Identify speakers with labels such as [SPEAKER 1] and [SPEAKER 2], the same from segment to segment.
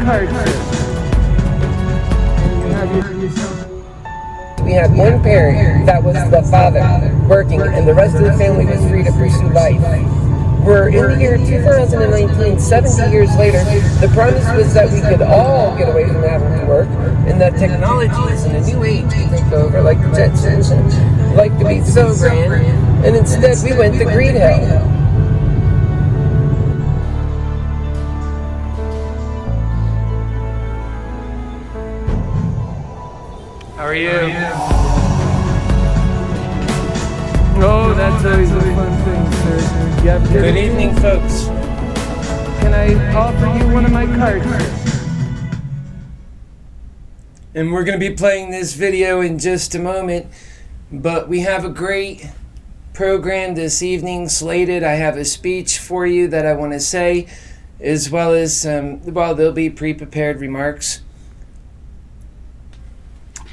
[SPEAKER 1] card, sir.
[SPEAKER 2] We had one parent that was the father working, and the rest of the family was free to pursue life. We're in the year 2019, 70 years later. The promise was that we could all get away from having to work, and that technologies in a new age could take over, like the Jetsons, and like to be so grand. And instead, we went to greed hell.
[SPEAKER 1] How are you? Oh, that's always a fun thing, sir. You have
[SPEAKER 2] Good evening, folks.
[SPEAKER 1] Can I offer you one of my cards, sir?
[SPEAKER 2] And we're going to be playing this video in just a moment, but we have a great program this evening slated. I have a speech for you that I want to say, as well as there'll be pre-prepared remarks.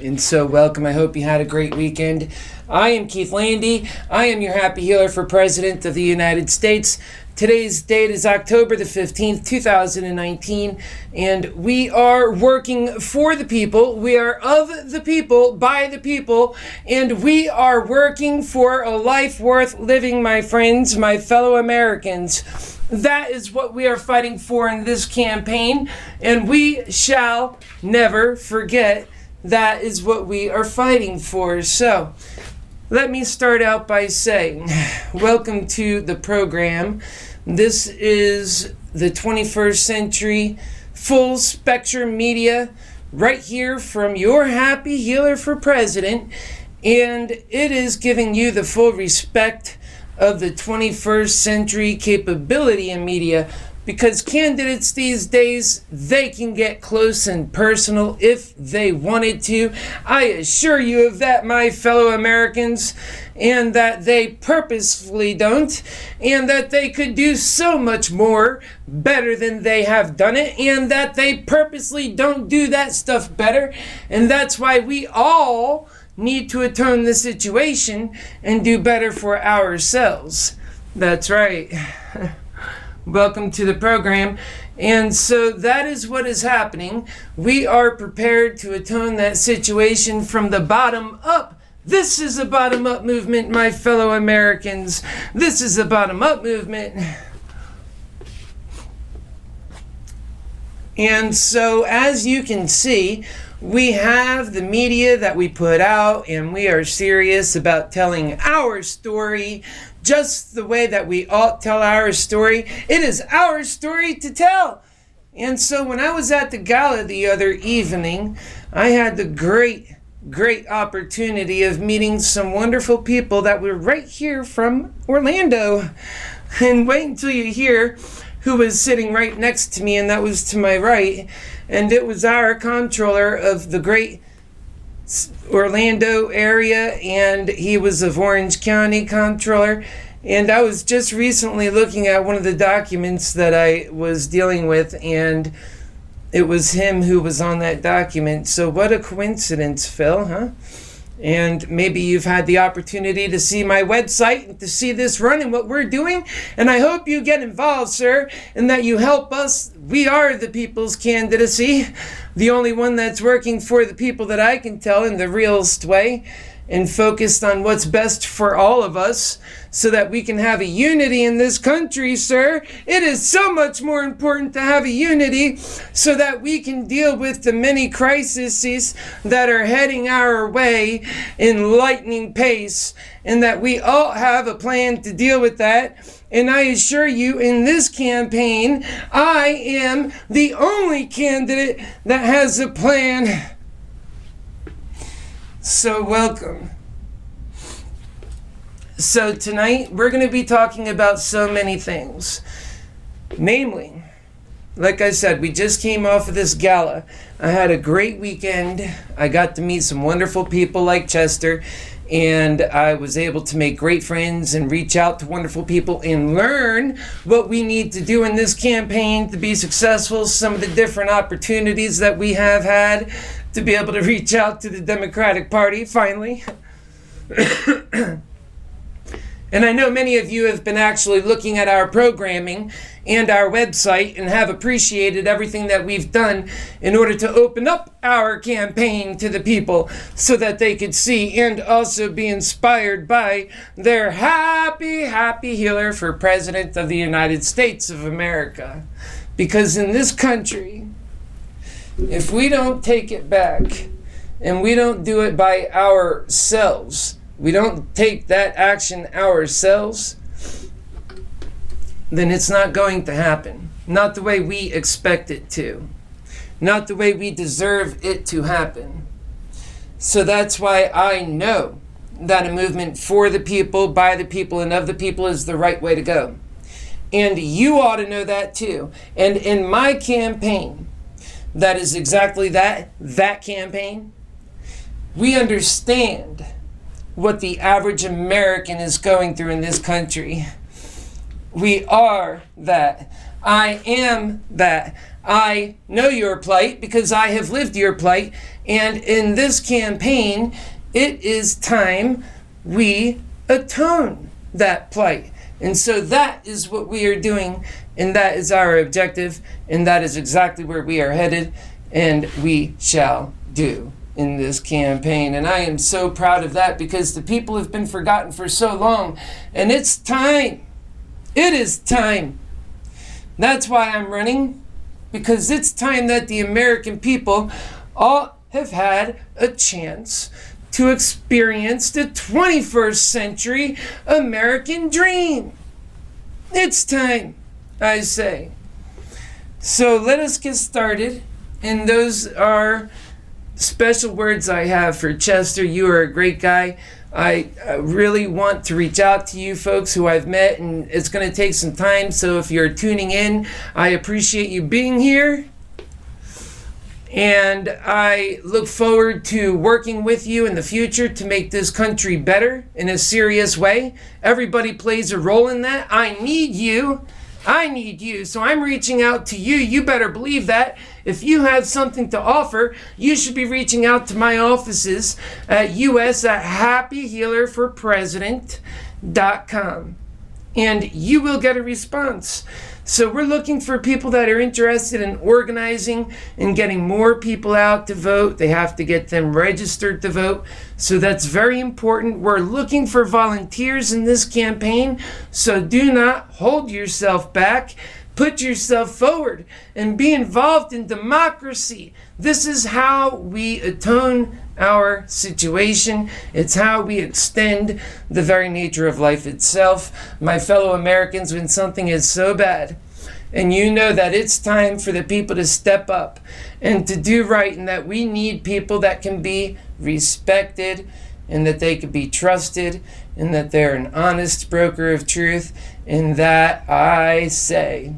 [SPEAKER 2] And so welcome. I hope you had a great weekend. I am Keith Landi. I am your Happy Healer for President of the United States. Today's date is October the 15th, 2019, and we are working for the people. We are of the people, by the people, and we are working for a life worth living, my friends, my fellow Americans. That is what we are fighting for in this campaign, and we shall never forget. That is what we are fighting for. So, let me start out by saying, welcome to the program. This is the 21st century full spectrum media right here from your Happy Healer for President. And it is giving you the full respect of the 21st century capability in media. Because candidates these days, they can get close and personal if they wanted to. I assure you of that, my fellow Americans, and that they purposefully don't, and that they could do so much more better than they have done it, and that they purposely don't do that stuff better. And that's why we all need to atone the situation and do better for ourselves. That's right. Welcome to the program. And so that is what is happening. We are prepared to atone that situation from the bottom up. This is a bottom-up movement, my fellow Americans. This is a bottom-up movement. And so as you can see, we have the media that we put out, and we are serious about telling our story just the way that we ought tell our story. It is our story to tell. And so when I was at the gala the other evening, I had the great opportunity of meeting some wonderful people that were right here from Orlando. And wait until you hear who was sitting right next to me, and that was to my right. And it was our comptroller of the great Orlando area, and he was of Orange County comptroller. And I was just recently looking at one of the documents that I was dealing with, and it was him who was on that document. So what a coincidence, Phil, huh? And maybe you've had the opportunity to see my website and to see this run and what we're doing. And I hope you get involved, sir, and that you help us. We are the people's candidacy, the only one that's working for the people that I can tell in the realest way, and focused on what's best for all of us so that we can have a unity in this country, sir. It is so much more important to have a unity so that we can deal with the many crises that are heading our way in lightning pace, and that we all have a plan to deal with that. And I assure you, in this campaign, I am the only candidate that has a plan. So welcome. So tonight we're going to be talking about so many things. Namely, like I said, we just came off of this gala. I had a great weekend. I got to meet some wonderful people like Chester, and I was able to make great friends and reach out to wonderful people and learn what we need to do in this campaign to be successful, some of the different opportunities that we have had to be able to reach out to the Democratic Party, finally. And I know many of you have been actually looking at our programming and our website and have appreciated everything that we've done in order to open up our campaign to the people so that they could see and also be inspired by their happy healer for President of the United States of America. Because in this country, if we don't take it back and we don't do it by ourselves, we don't take that action ourselves, then it's not going to happen. Not the way we expect it to. Not the way we deserve it to happen. So that's why I know that a movement for the people, by the people, and of the people is the right way to go. And you ought to know that too. And in my campaign, that is exactly that campaign, we understand what the average American is going through in this country. We are that. I am that. I know your plight because I have lived your plight. And in this campaign, it is time we atone that plight. And so that is what we are doing, and that is our objective, and that is exactly where we are headed, and we shall do in this campaign. And I am so proud of that because the people have been forgotten for so long, and it's time. It is time. That's why I'm running, because it's time that the American people all have had a chance to experience the 21st century American dream. It's time, I say. So let us get started. And those are special words I have for Chester. You are a great guy. I really want to reach out to you folks who I've met, and it's going to take some time. So if you're tuning in, I appreciate you being here. And I look forward to working with you in the future to make this country better in a serious way. Everybody plays a role in that. I need you. So I'm reaching out to you. You better believe that. If you have something to offer, you should be reaching out to my offices at us@HappyHealerForPresident.com. And you will get a response. So we're looking for people that are interested in organizing and getting more people out to vote. They have to get them registered to vote. So that's very important. We're looking for volunteers in this campaign. So do not hold yourself back. Put yourself forward and be involved in democracy. This is how we atone our situation. It's how we extend the very nature of life itself. My fellow Americans, when something is so bad, and you know that it's time for the people to step up and to do right, and that we need people that can be respected and that they can be trusted and that they're an honest broker of truth, and that I say,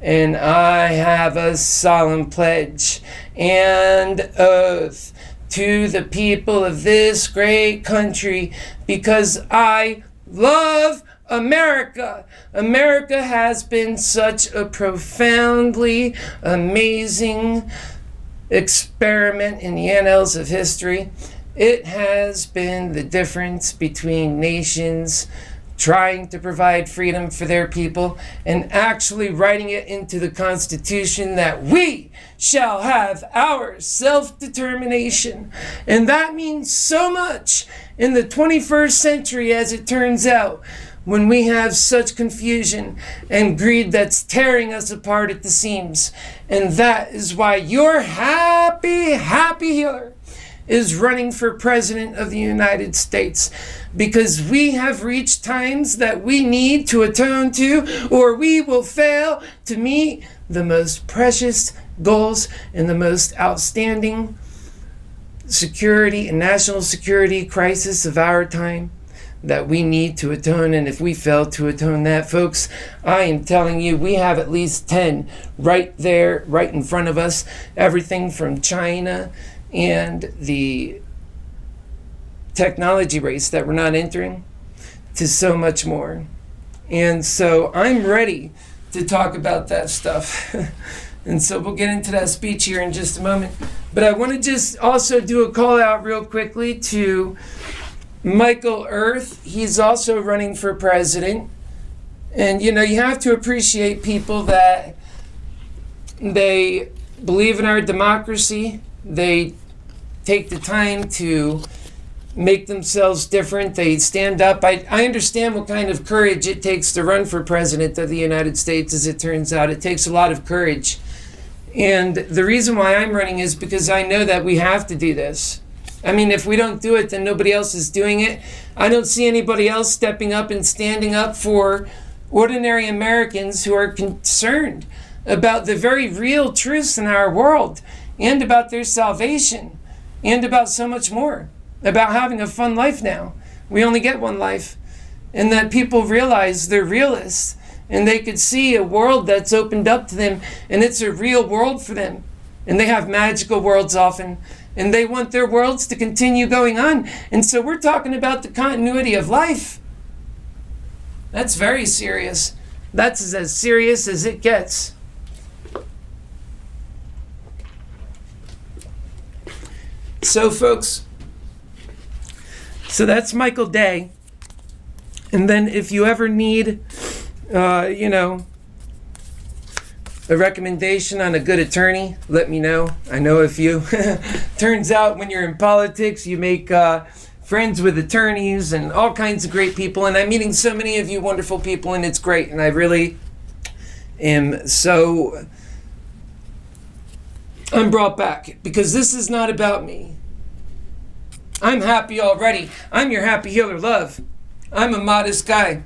[SPEAKER 2] and I have a solemn pledge and oath to the people of this great country, because I love America. America has been such a profoundly amazing experiment in the annals of history. It has been the difference between nations trying to provide freedom for their people and actually writing it into the Constitution that we shall have our self-determination. And that means so much in the 21st century, as it turns out, when we have such confusion and greed that's tearing us apart at the seams. And that is why your happy healer is running for President of the United States, because we have reached times that we need to atone to, or we will fail to meet the most precious goals and the most outstanding security and national security crisis of our time that we need to atone. And if we fail to atone that, folks, I am telling you, we have at least 10 right there, right in front of us. Everything from China and the technology race that we're not entering, to so much more. And so I'm ready to talk about that stuff. And so we'll get into that speech here in just a moment. But I want to just also do a call out real quickly to Michael Earth, he's also running for president. And, you have to appreciate people that they believe in our democracy. They take the time to make themselves different. They stand up. I understand what kind of courage it takes to run for president of the United States, as it turns out. It takes a lot of courage. And the reason why I'm running is because I know that we have to do this. I mean, if we don't do it, then nobody else is doing it. I don't see anybody else stepping up and standing up for ordinary Americans who are concerned about the very real truths in our world and about their salvation and about so much more, about having a fun life now. We only get one life. And that people realize they're realists and they could see a world that's opened up to them and it's a real world for them. And they have magical worlds often and they want their worlds to continue going on. And so we're talking about the continuity of life. That's very serious. That's as serious as it gets. So folks, so that's Michael Day. And then if you ever need, a recommendation on a good attorney, let me know. I know a few. Turns out when you're in politics, you make friends with attorneys and all kinds of great people. And I'm meeting so many of you wonderful people, and it's great. And I really am so... I'm brought back because this is not about me. I'm happy already. I'm your happy healer, love. I'm a modest guy.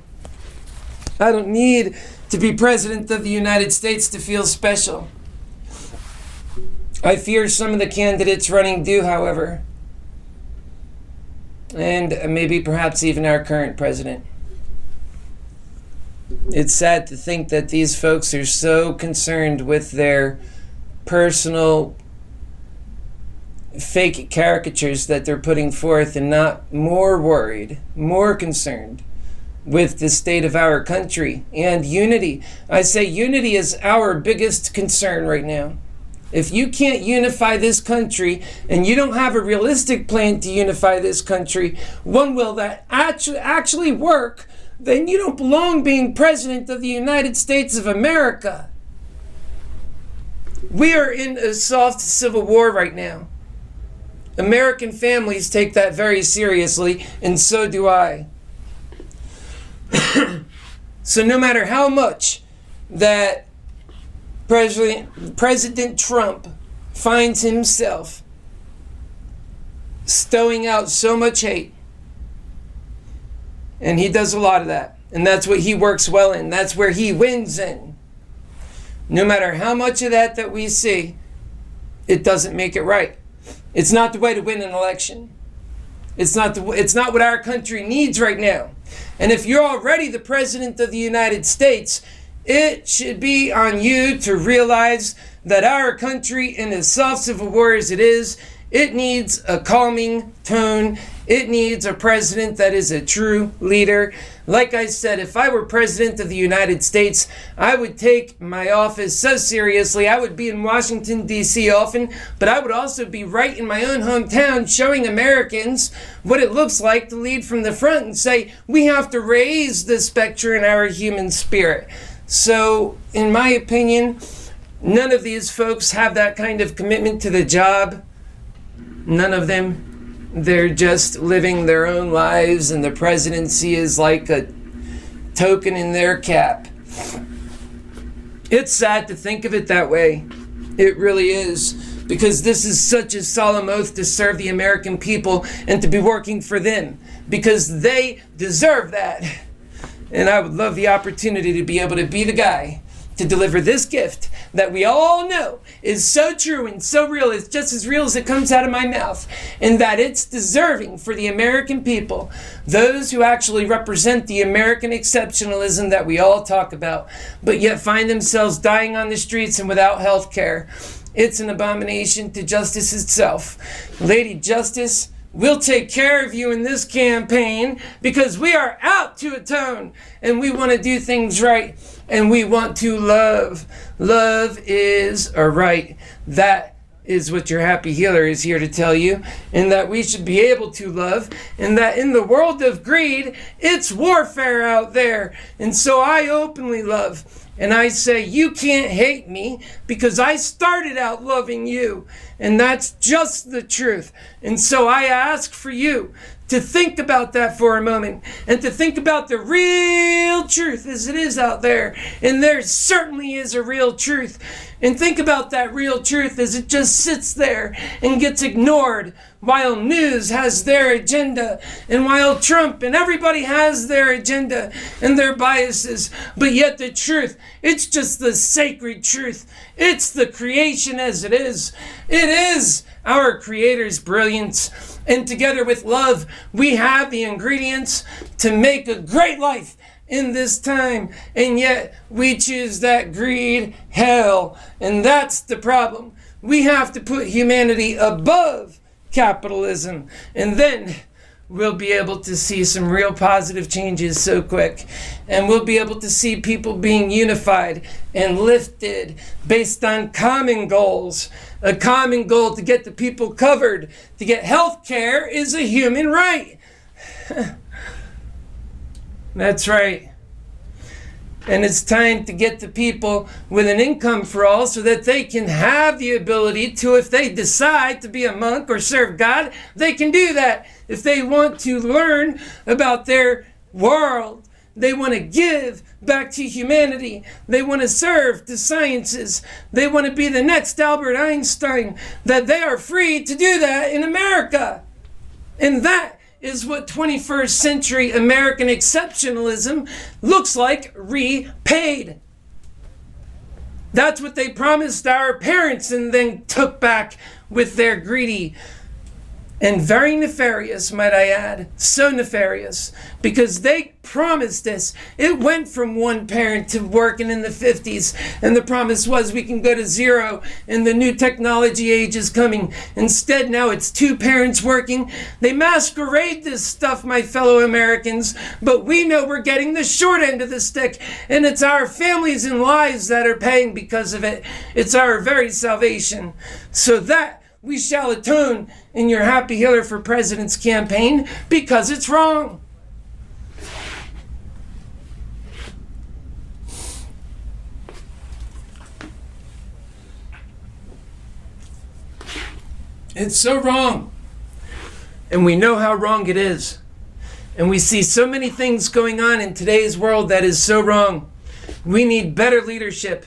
[SPEAKER 2] I don't need to be president of the United States to feel special. I fear some of the candidates running do, however. And maybe perhaps even our current president. It's sad to think that these folks are so concerned with their personal fake caricatures that they're putting forth and not more worried, more concerned with the state of our country and unity. I say unity is our biggest concern right now. If you can't unify this country and you don't have a realistic plan to unify this country, one will that actually work, then you don't belong being president of the United States of America. We are in a soft civil war right now. American families take that very seriously, and so do I. So no matter how much that President Trump finds himself stowing out so much hate, and he does a lot of that, and that's what he works well in, that's where he wins in. No matter how much of that we see, it doesn't make it right. It's not the way to win an election. It's not what our country needs right now. And if you're already the president of the United States, it should be on you to realize that our country, in as soft civil war as it is, it needs a calming tone. It needs a president that is a true leader. Like I said, if I were president of the United States, I would take my office so seriously. I would be in Washington, D.C. often, but I would also be right in my own hometown showing Americans what it looks like to lead from the front and say, we have to raise the specter in our human spirit. So, in my opinion, none of these folks have that kind of commitment to the job. None of them. They're just living their own lives, and the presidency is like a token in their cap. It's sad to think of it that way. It really is. Because this is such a solemn oath to serve the American people and to be working for them. Because they deserve that. And I would love the opportunity to be able to be the guy to deliver this gift that we all know is so true and so real. It's just as real as it comes out of my mouth. And that it's deserving for the American people, those who actually represent the American exceptionalism that we all talk about, but yet find themselves dying on the streets and without health care. It's an abomination to justice itself. Lady Justice, we'll take care of you in this campaign because we are out to atone and we want to do things right. And we want to love. Love is a right. That is what your happy healer is here to tell you, and that we should be able to love, and that in the world of greed, it's warfare out there. And so I openly love, and I say, you can't hate me because I started out loving you, and that's just the truth. And so I ask for you to think about that for a moment, and to think about the real truth as it is out there. And there certainly is a real truth. And think about that real truth as it just sits there and gets ignored while news has their agenda, and while Trump and everybody has their agenda and their biases. But yet the truth, it's just the sacred truth. It's the creation as it is. It is our Creator's brilliance. And together with love, we have the ingredients to make a great life in this time. And yet we choose that greed hell. And that's the problem. We have to put humanity above capitalism. And then we'll be able to see some real positive changes so quick. And we'll be able to see people being unified and lifted based on common goals. A common goal to get the people covered. To get health care is a human right. That's right. And it's time to get the people with an income for all so that they can have the ability to, if they decide to be a monk or serve God, they can do that. If they want to learn about their world, they want to give back to humanity. They want to serve the sciences. They want to be the next Albert Einstein. That they are free to do that in America. And that is what 21st century American exceptionalism looks like repaid. That's what they promised our parents and then took back with their greedy and very nefarious, might I add, so nefarious, because they promised this. It went from one parent to working in the 50s, and the promise was we can go to zero, and the new technology age is coming. Instead, now it's two parents working. They masquerade this stuff, my fellow Americans, but we know we're getting the short end of the stick, and it's our families and lives that are paying because of it. It's our very salvation. So that we shall atone in your Happy Healer for President's campaign, because it's wrong. It's so wrong. And we know how wrong it is. And we see so many things going on in today's world that is so wrong. We need better leadership.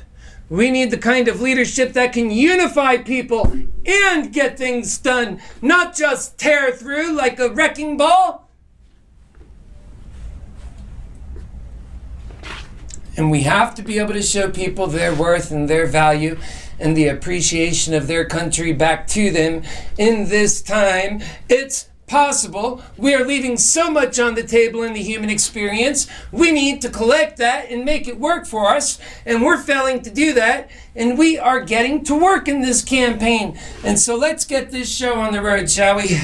[SPEAKER 2] We need the kind of leadership that can unify people and get things done, not just tear through like a wrecking ball. And we have to be able to show people their worth and their value and the appreciation of their country back to them in this time. It's possible. We are leaving so much on the table in the human experience. We need to collect that and make it work for us, and we're failing to do that, and we are getting to work in this campaign. And so let's get this show on the road, shall we?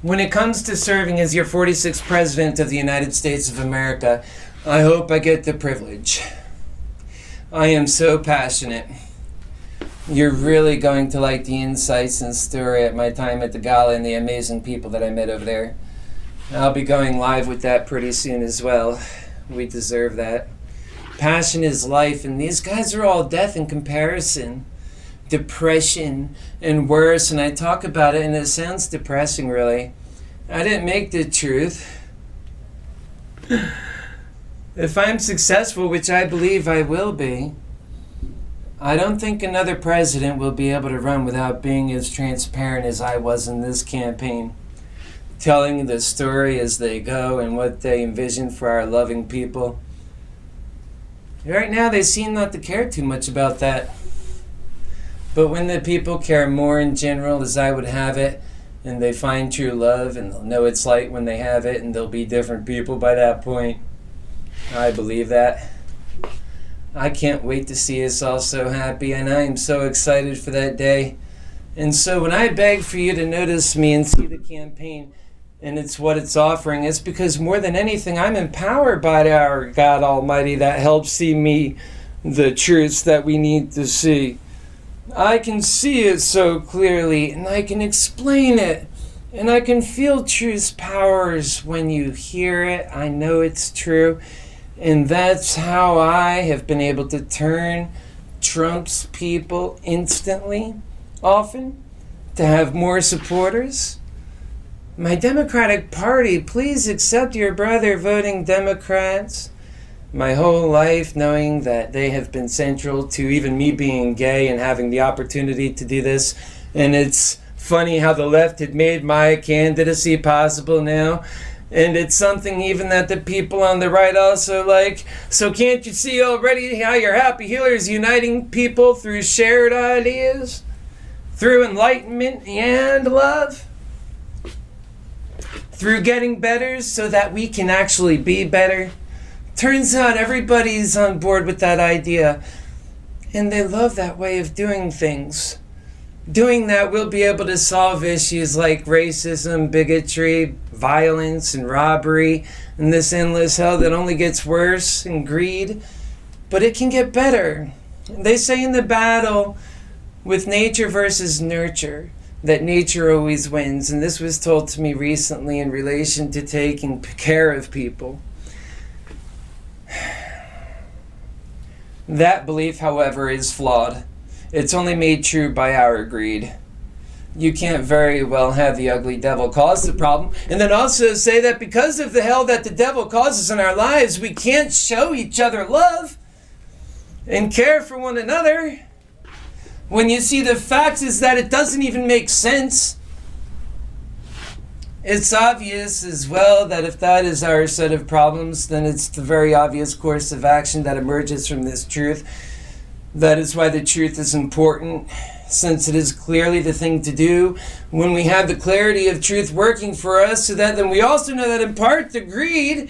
[SPEAKER 2] When it comes to serving as your 46th President of the United States of America, I hope I get the privilege. I am so passionate. You're really going to like the insights and story at my time at the gala and the amazing people that I met over there. I'll be going live with that pretty soon as well. We deserve that. Passion is life, and these guys are all death in comparison. Depression and worse, and I talk about it and it sounds depressing, really. I didn't make the truth. If I'm successful, which I believe I will be, I don't think another president will be able to run without being as transparent as I was in this campaign, telling the story as they go and what they envision for our loving people. Right now they seem not to care too much about that. But when the people care more in general, as I would have it, and they find true love, and they'll know it's light when they have it, and they'll be different people by that point. I believe that. I can't wait to see us all so happy, and I am so excited for that day. And so when I beg for you to notice me and see the campaign, and it's what it's offering, it's because more than anything, I'm empowered by our God Almighty that helps see me the truths that we need to see. I can see it so clearly, and I can explain it, and I can feel truth's powers when you hear it. I know it's true, and that's how I have been able to turn Trump's people instantly, often, to have more supporters. My Democratic Party, please accept your brother voting Democrats. My whole life knowing that they have been central to even me being gay and having the opportunity to do this. And it's funny how the left had made my candidacy possible now. And it's something even that the people on the right also like. So can't you see already how your Happy Healer is uniting people through shared ideas? Through enlightenment and love? Through getting better so that we can actually be better? Turns out everybody's on board with that idea, and they love that way of doing things. Doing that, we'll be able to solve issues like racism, bigotry, violence, and robbery, and this endless hell that only gets worse, and greed. But it can get better. They say in the battle with nature versus nurture, that nature always wins, and this was told to me recently in relation to taking care of people. That belief, however, is flawed. It's only made true by our greed. You can't very well have the ugly devil cause the problem, and then also say that because of the hell that the devil causes in our lives, we can't show each other love and care for one another. When you see the fact is that it doesn't even make sense. It's obvious as well that if that is our set of problems, then it's the very obvious course of action that emerges from this truth. That is why the truth is important, since it is clearly the thing to do when we have the clarity of truth working for us, so that then we also know that in part the greed,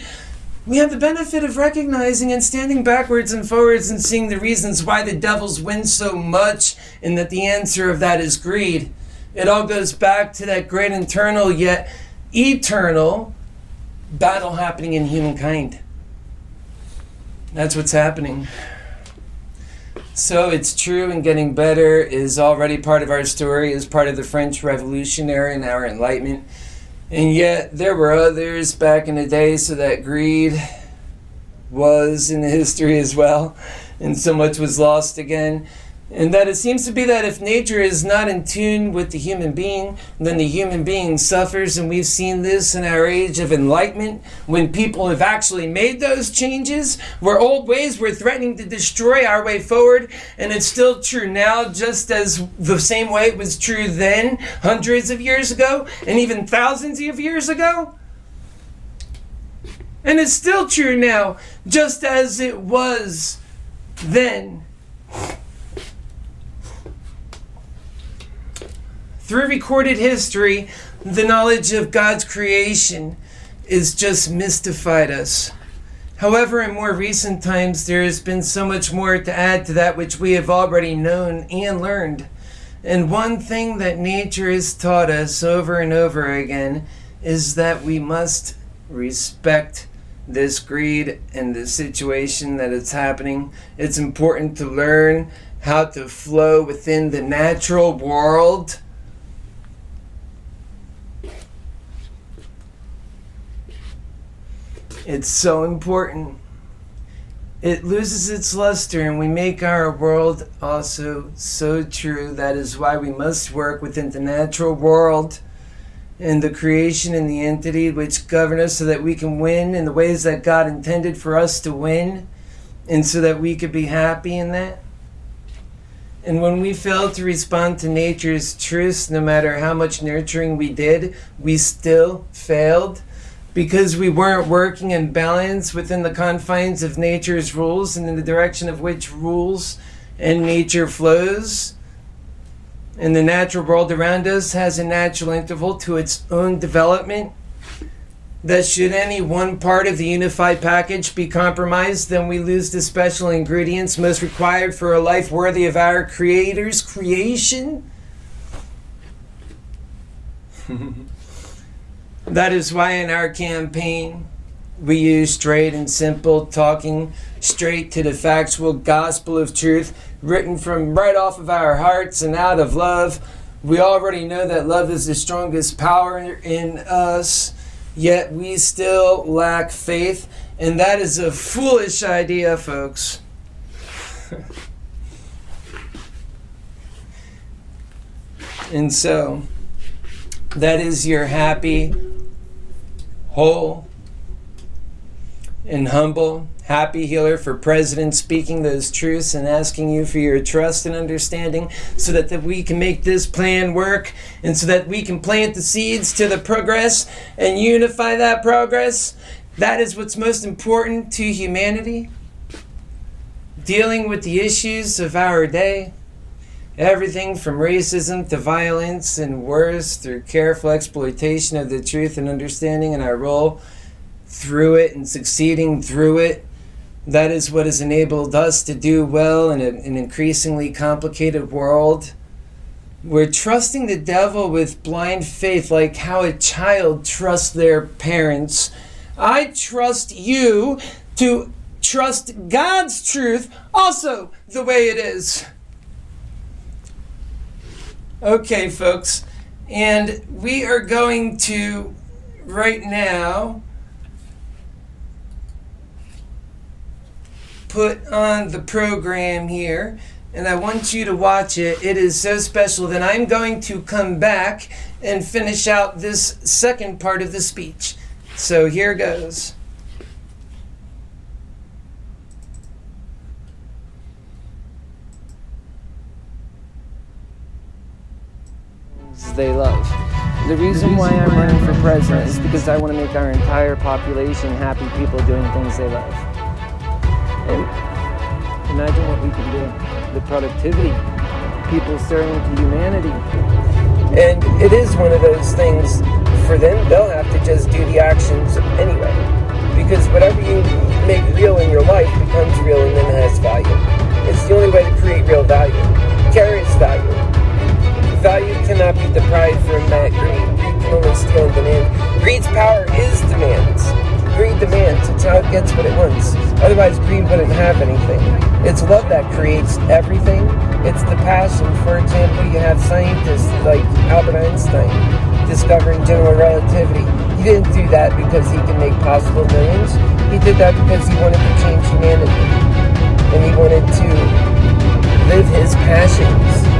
[SPEAKER 2] we have the benefit of recognizing and standing backwards and forwards and seeing the reasons why the devils win so much, and that the answer of that is greed. It all goes back to that great internal yet eternal battle happening in humankind. That's what's happening. So it's true, and getting better is already part of our story, is part of the French Revolutionary and our Enlightenment. And yet there were others back in the day, so that greed was in the history as well, and so much was lost again. And that it seems to be that if nature is not in tune with the human being, then the human being suffers. And we've seen this in our age of enlightenment, when people have actually made those changes, where old ways were threatening to destroy our way forward. And it's still true now, just as the same way it was true then, hundreds of years ago, and even thousands of years ago. And it's still true now, just as it was then. Through recorded history, the knowledge of God's creation is just mystified us. However, in more recent times, there has been so much more to add to that which we have already known and learned. And one thing that nature has taught us over and over again is that we must respect this greed and the situation that is happening. It's important to learn how to flow within the natural world. It's so important. It loses its luster, and we make our world also so true. That is why we must work within the natural world and the creation and the entity which govern us, so that we can win in the ways that God intended for us to win, and so that we could be happy in that. And when we fail to respond to nature's truths, no matter how much nurturing we did, we still failed, because we weren't working in balance within the confines of nature's rules and in the direction of which rules and nature flows. And the natural world around us has a natural interval to its own development. that should any one part of the unified package be compromised, then we lose the special ingredients most required for a life worthy of our Creator's creation? That is why in our campaign, we use straight and simple talking, straight to the factual gospel of truth, written from right off of our hearts and out of love. We already know that love is the strongest power in us, yet we still lack faith, and that is a foolish idea, folks. And so, that is your happy, whole, and humble happy healer for president, speaking those truths and asking you for your trust and understanding so that we can make this plan work and so that we can plant the seeds to the progress and unify that progress. That is what's most important to humanity. Dealing with the issues of our day. Everything from racism to violence and worse, through careful exploitation of the truth and understanding and our role through it and succeeding through it. That is what has enabled us to do well in an increasingly complicated world. We're trusting the devil with blind faith, like how a child trusts their parents. I trust you to trust God's truth also the way it is. Okay, folks, and we are going to right now put on the program here, and I want you to watch it. It is so special that I'm going to come back and finish out this second part of the speech. So here goes. They love. The reason why I'm running for president is because I want to make our entire population happy people doing things they love. And imagine what we can do. The productivity, people serving to humanity. And it is one of those things, for them, they'll have to just do the actions anyway. Because whatever you make real in your life becomes real and then has value. It's the only way to create real value. Carries value. Value cannot be deprived from that greed. Greed can only steal and demand. Greed's power is demands. Greed demands. It's how it gets what it wants. Otherwise, greed wouldn't have anything. It's love that creates everything. It's the passion. For example, you have scientists like Albert Einstein discovering general relativity. He didn't do that because he can make possible millions. He did that because he wanted to change humanity. And he wanted to live his passions.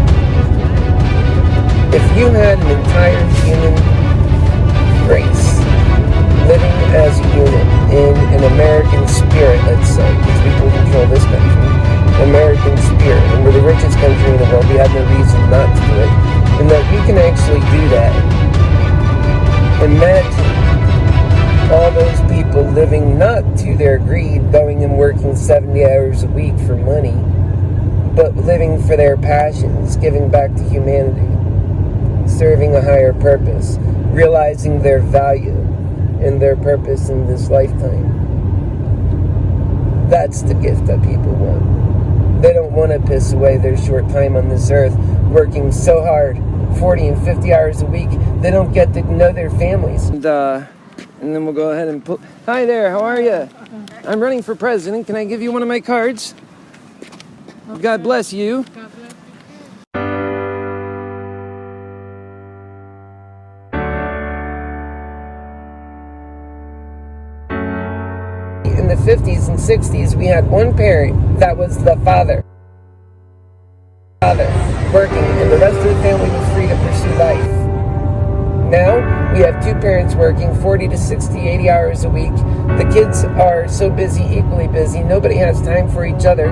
[SPEAKER 2] If you had an entire human race living as a unit in an American spirit, let's say, because we can control this country, American spirit, and we're the richest country in the world, we have no reason not to do it, and that we can actually do that. Imagine all those people living not to their greed, going and working 70 hours a week for money, but living for their passions, giving back to humanity, serving a higher purpose, realizing their value and their purpose in this lifetime. That's the gift that people want. They don't want to piss away their short time on this earth working so hard, 40 and 50 hours a week. They don't get to know their families. And then we'll go ahead and put... Hi there, how are you? I'm running for president. Can I give you one of my cards? God bless you. In the 50s and 60s, we had one parent that was the father working, and the rest of the family was free to pursue life. Now, we have two parents working 40 to 60, 80 hours a week. The kids are so busy, equally busy, nobody has time for each other.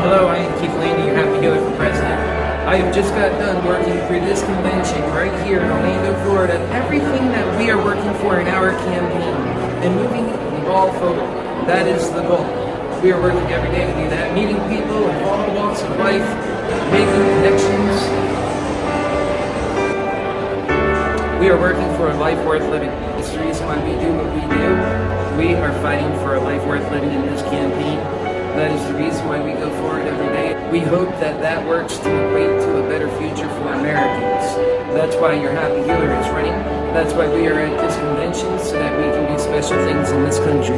[SPEAKER 2] Hello, I just got done working for this convention right here in Orlando, Florida. Everything that we are working for in our campaign and moving the ball forward, that is the goal. We are working every day to do that, meeting people in all walks of life, making connections. We are working for a life worth living. It's the reason why we do what we do. We are fighting for a life worth living in this campaign. That is the reason why we go forward every day. We hope that that works to equate to a better future for Americans. That's why your HappyHealer is running. That's why we are at this convention, so that we can do special things in this country.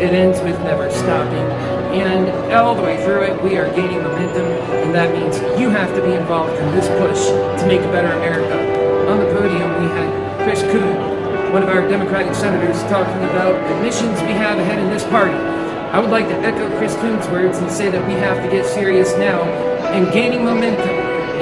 [SPEAKER 2] It ends with never stopping, and all the way through it, we are gaining momentum, and that means you have to be involved in this push to make a better America. On the podium, we had Chris Coon, one of our Democratic senators, talking about the missions we have ahead in this party. I would like to echo Chris Coon's words and say that we have to get serious now in gaining momentum,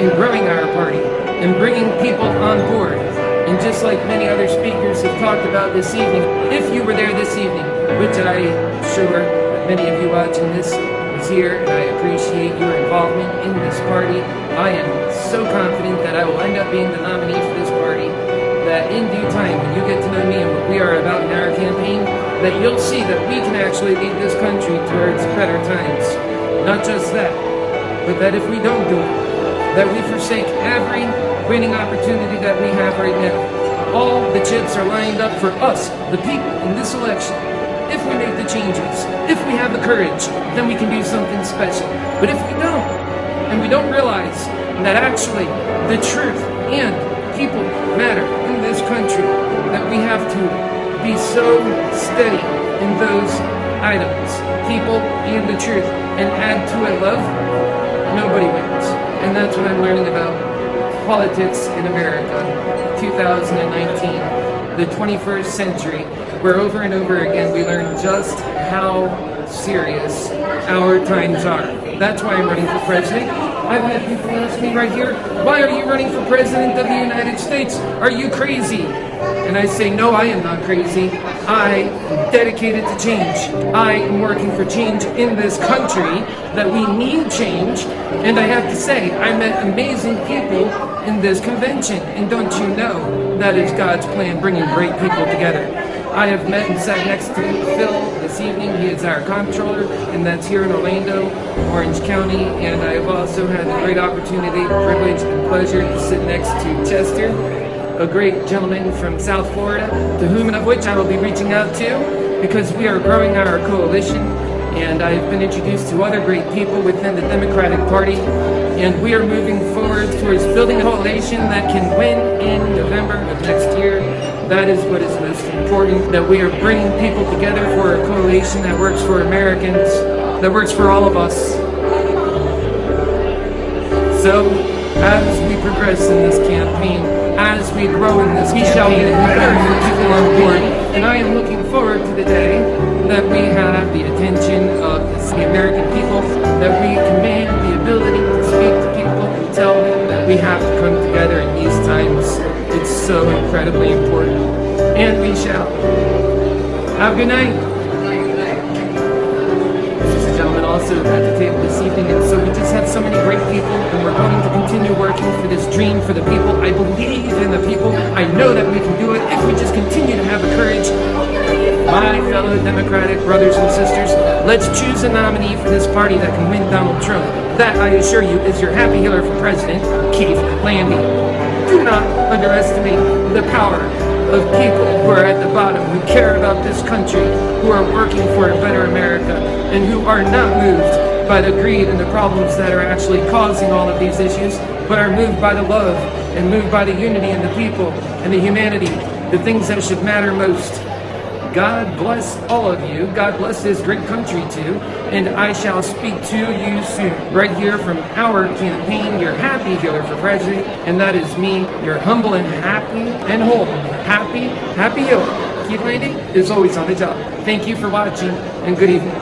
[SPEAKER 2] in growing our party, and bringing people on board. And just like many other speakers have talked about this evening, if you were there this evening, which I'm sure that many of you watching this was here, and I appreciate your involvement in this party, I am so confident that I will end up being the nominee for this party, that in due time, when you get to know me and what we are about in our campaign, that you'll see that we can actually lead this country towards better times. Not just that, but that if we don't do it, that we forsake every winning opportunity that we have right now. All the chips are lined up for us, the people, in this election. If we make the changes, if we have the courage, then we can do something special. But if we don't, and we don't realize that actually the truth and people matter in this country, that we have to be so steady in those items, people and the truth, and add to it love, nobody wins. And that's what I'm learning about politics in America, 2019, the 21st century, where over and over again we learn just how serious our times are. That's why I'm running for president. I've had people ask me right here, why are you running for president of the United States? Are you crazy? And I say, no, I am not crazy. I am dedicated to change. I am working for change in this country, that we need change. And I have to say, I met amazing people in this convention. And don't you know, that is God's plan, bringing great people together. I have met and sat next to Phil this evening. He is our comptroller, and that's here in Orlando, Orange County. And I have also had the great opportunity, privilege, and pleasure to sit next to Chester, a great gentleman from South Florida, to whom and of which I will be reaching out to, because we are growing our coalition. And I have been introduced to other great people within the Democratic Party, and we are moving forward towards building a coalition that can win in November of next year. That is what is most important, that we are bringing people together for a coalition that works for Americans, that works for all of us. So, as we progress in this campaign, as we grow in this campaign, we bring people on board, and I am looking forward to the day that we have the attention of the American people, that we command the ability to speak to people and tell them that we have to come together in these times. It's so incredibly important. And we shall. Have a good night. Ladies and gentlemen, also at the table this evening, and so we just have so many great people, and we're going to continue working for this dream for the people. I believe in the people. I know that we can do it if we just continue to have the courage. My fellow Democratic brothers and sisters, let's choose a nominee for this party that can win Donald Trump. That, I assure you, is your HappyHealer for President, Keith Landi. Do not underestimate the power of people who are at the bottom, who care about this country, who are working for a better America, and who are not moved by the greed and the problems that are actually causing all of these issues, but are moved by the love and moved by the unity and the people and the humanity, the things that should matter most. God bless all of you. God bless this great country too. And I shall speak to you soon. Right here from our campaign, your HappyHealer for President. And that is me, your humble and happy and whole, HappyHealer. Keith Landi is always on the job. Thank you for watching, and good evening.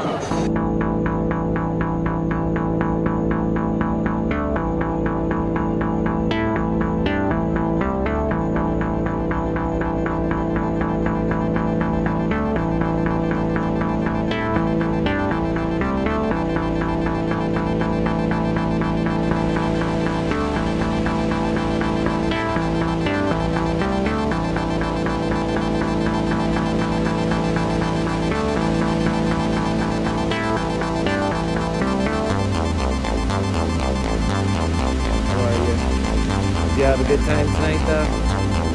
[SPEAKER 2] stuff.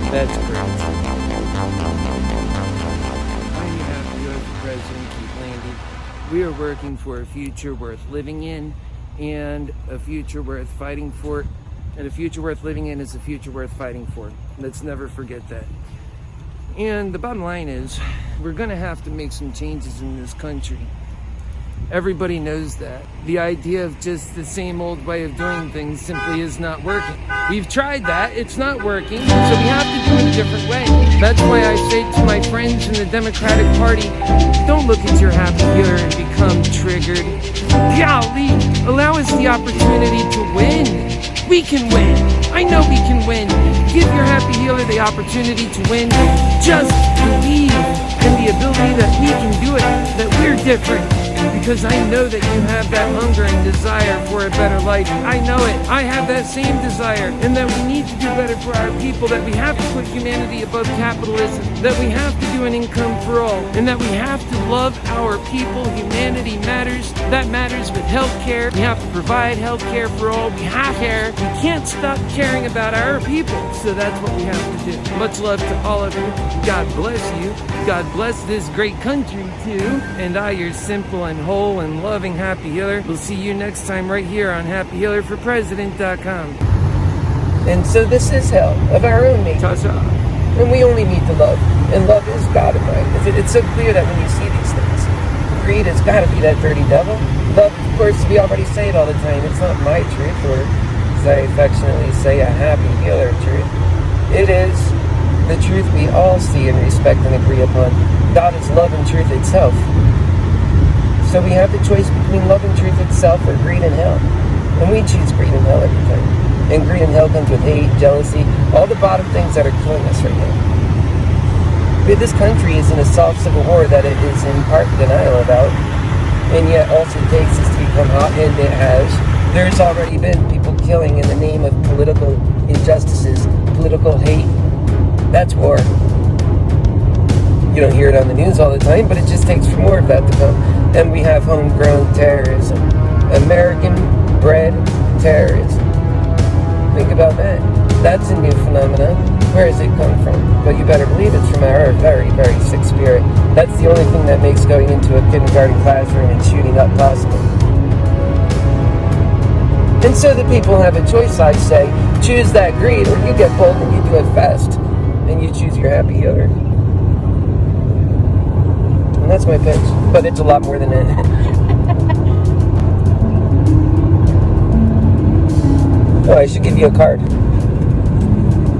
[SPEAKER 2] That's crazy. I'm your happy healer for President Keith Landi. We are working for a future worth living in, and a future worth fighting for. And a future worth living in is a future worth fighting for. Let's never forget that. And the bottom line is, we're going to have to make some changes in this country. Everybody knows that. The idea of just the same old way of doing things simply is not working. We've tried that, it's not working, so we have to do it a different way. That's why I say to my friends in the Democratic Party, don't look at your happy healer and become triggered. Golly, allow us the opportunity to win. We can win. I know we can win. Give your happy healer the opportunity to win. Just believe in the ability that we can do it, that we're different. Because I know that you have that hunger and desire for a better life. I know it. I have that same desire. And that we need to do better for our people. That we have to put humanity above capitalism. That we have to do an income for all. And that we have to love our people. Humanity matters. That matters with health care. We have to provide health care for all. We have care. We can't stop caring about our people. So that's what we have to do. Much love to all of you. God bless you. God bless this great country too. And I, your simple and whole and loving happy healer, will see you next time right here on HappyHealerForPresident.com.
[SPEAKER 3] And so this is hell of our own making.
[SPEAKER 2] Ta-ta.
[SPEAKER 3] And we only need to love. And love is God in mind. It's so clear that when you see these things, greed has got to be that dirty devil. Love, of course, we already say it all the time. It's not my truth, or as I affectionately say, a happy healer truth. It is the truth we all see and respect and agree upon. God is love and truth itself. So we have the choice between love and truth itself or greed and hell. And we choose greed and hell every time. And greed and hell comes with hate, jealousy, all the bottom things that are killing us right now. But this country is in a soft civil war that it is in part denial about, and yet also takes us to become hot, and it has. There's already been people killing in the name of political injustices, political hate. That's war. You don't hear it on the news all the time, but it just takes for more of that to come. And we have homegrown terrorism. American-bred terrorism. Think about that. That's a new phenomenon. Where does it come from? But you better believe it's from our very, very sick spirit. That's the only thing that makes going into a kindergarten classroom and shooting up possible. And so the people have a choice, I say. Choose that greed, or you get bold and you do it fast. And you choose your happy healer. And that's my pitch. But it's a lot more than that. Oh, I should give you a card.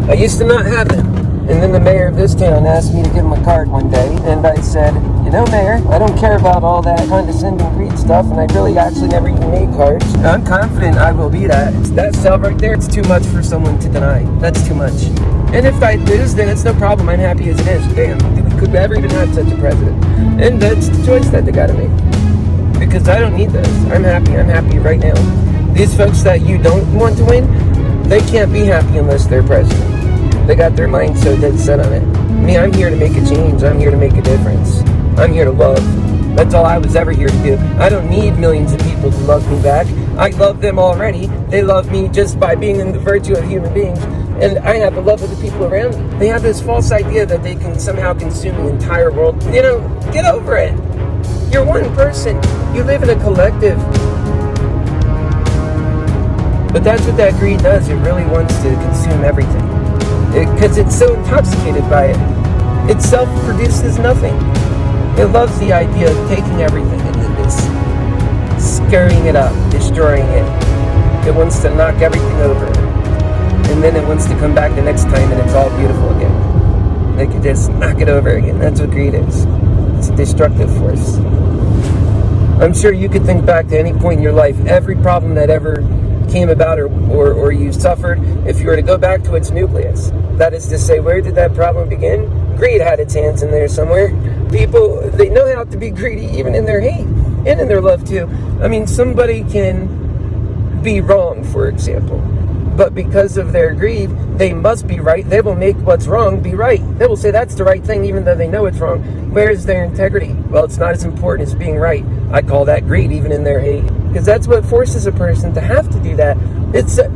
[SPEAKER 3] I used to not have it. And then the mayor of this town asked me to give him a card one day. And I said, you know, Mayor, I don't care about all that condescending greed stuff. And I really actually never even made cards. I'm confident I will be that. That cell right there, it's too much for someone to deny. That's too much. And if I lose, then it's no problem. I'm happy as it is. Damn, could we ever even have such a president? And that's the choice that they gotta make. Because I don't need this. I'm happy right now. These folks that you don't want to win, they can't be happy unless they're president. They got their mind so dead set on it. Me, I'm here to make a change. I'm here to make a difference. I'm here to love. That's all I was ever here to do. I don't need millions of people to love me back. I love them already. They love me just by being in the virtue of human beings. And I have the love of the people around me. They have this false idea that they can somehow consume the entire world. You know, get over it. You're one person. You live in a collective. But that's what that greed does. It really wants to consume everything. Because it's so intoxicated by it. It self-produces nothing. It loves the idea of taking everything and then just scurrying it up, destroying it. It wants to knock everything over. And then it wants to come back the next time and it's all beautiful again. They could just knock it over again. That's what greed is. It's a destructive force. I'm sure you could think back to any point in your life, every problem that ever came about or you suffered, if you were to go back to its nucleus. That is to say, where did that problem begin? Greed had its hands in there somewhere. People, they know how to be greedy even in their hate and in their love too. I mean, somebody can be wrong, for example, but because of their greed, they must be right. They will make what's wrong be right. They will say that's the right thing even though they know it's wrong. Where is their integrity? Well, it's not as important as being right. I call that greed even in their hate. Because that's what forces a person to have to do that.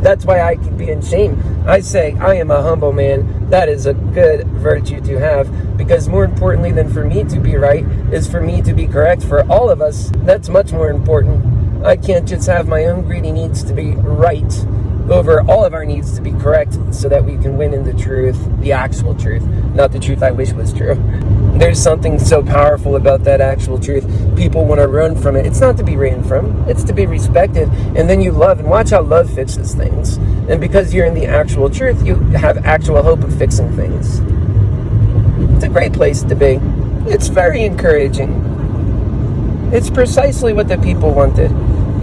[SPEAKER 3] That's why I could be in shame. I say I am a humble man. That is a good virtue to have, because more importantly than for me to be right is for me to be correct. For all of us, that's much more important. I can't just have my own greedy needs to be right over all of our needs to be correct, so that we can win in the truth, the actual truth, not the truth I wish was true. There's something so powerful about that actual truth. People want to run from it. It's not to be ran from. It's to be respected. And then you love, and watch how love fixes things. And because you're in the actual truth, you have actual hope of fixing things. It's a great place to be. It's very encouraging. It's precisely what the people wanted.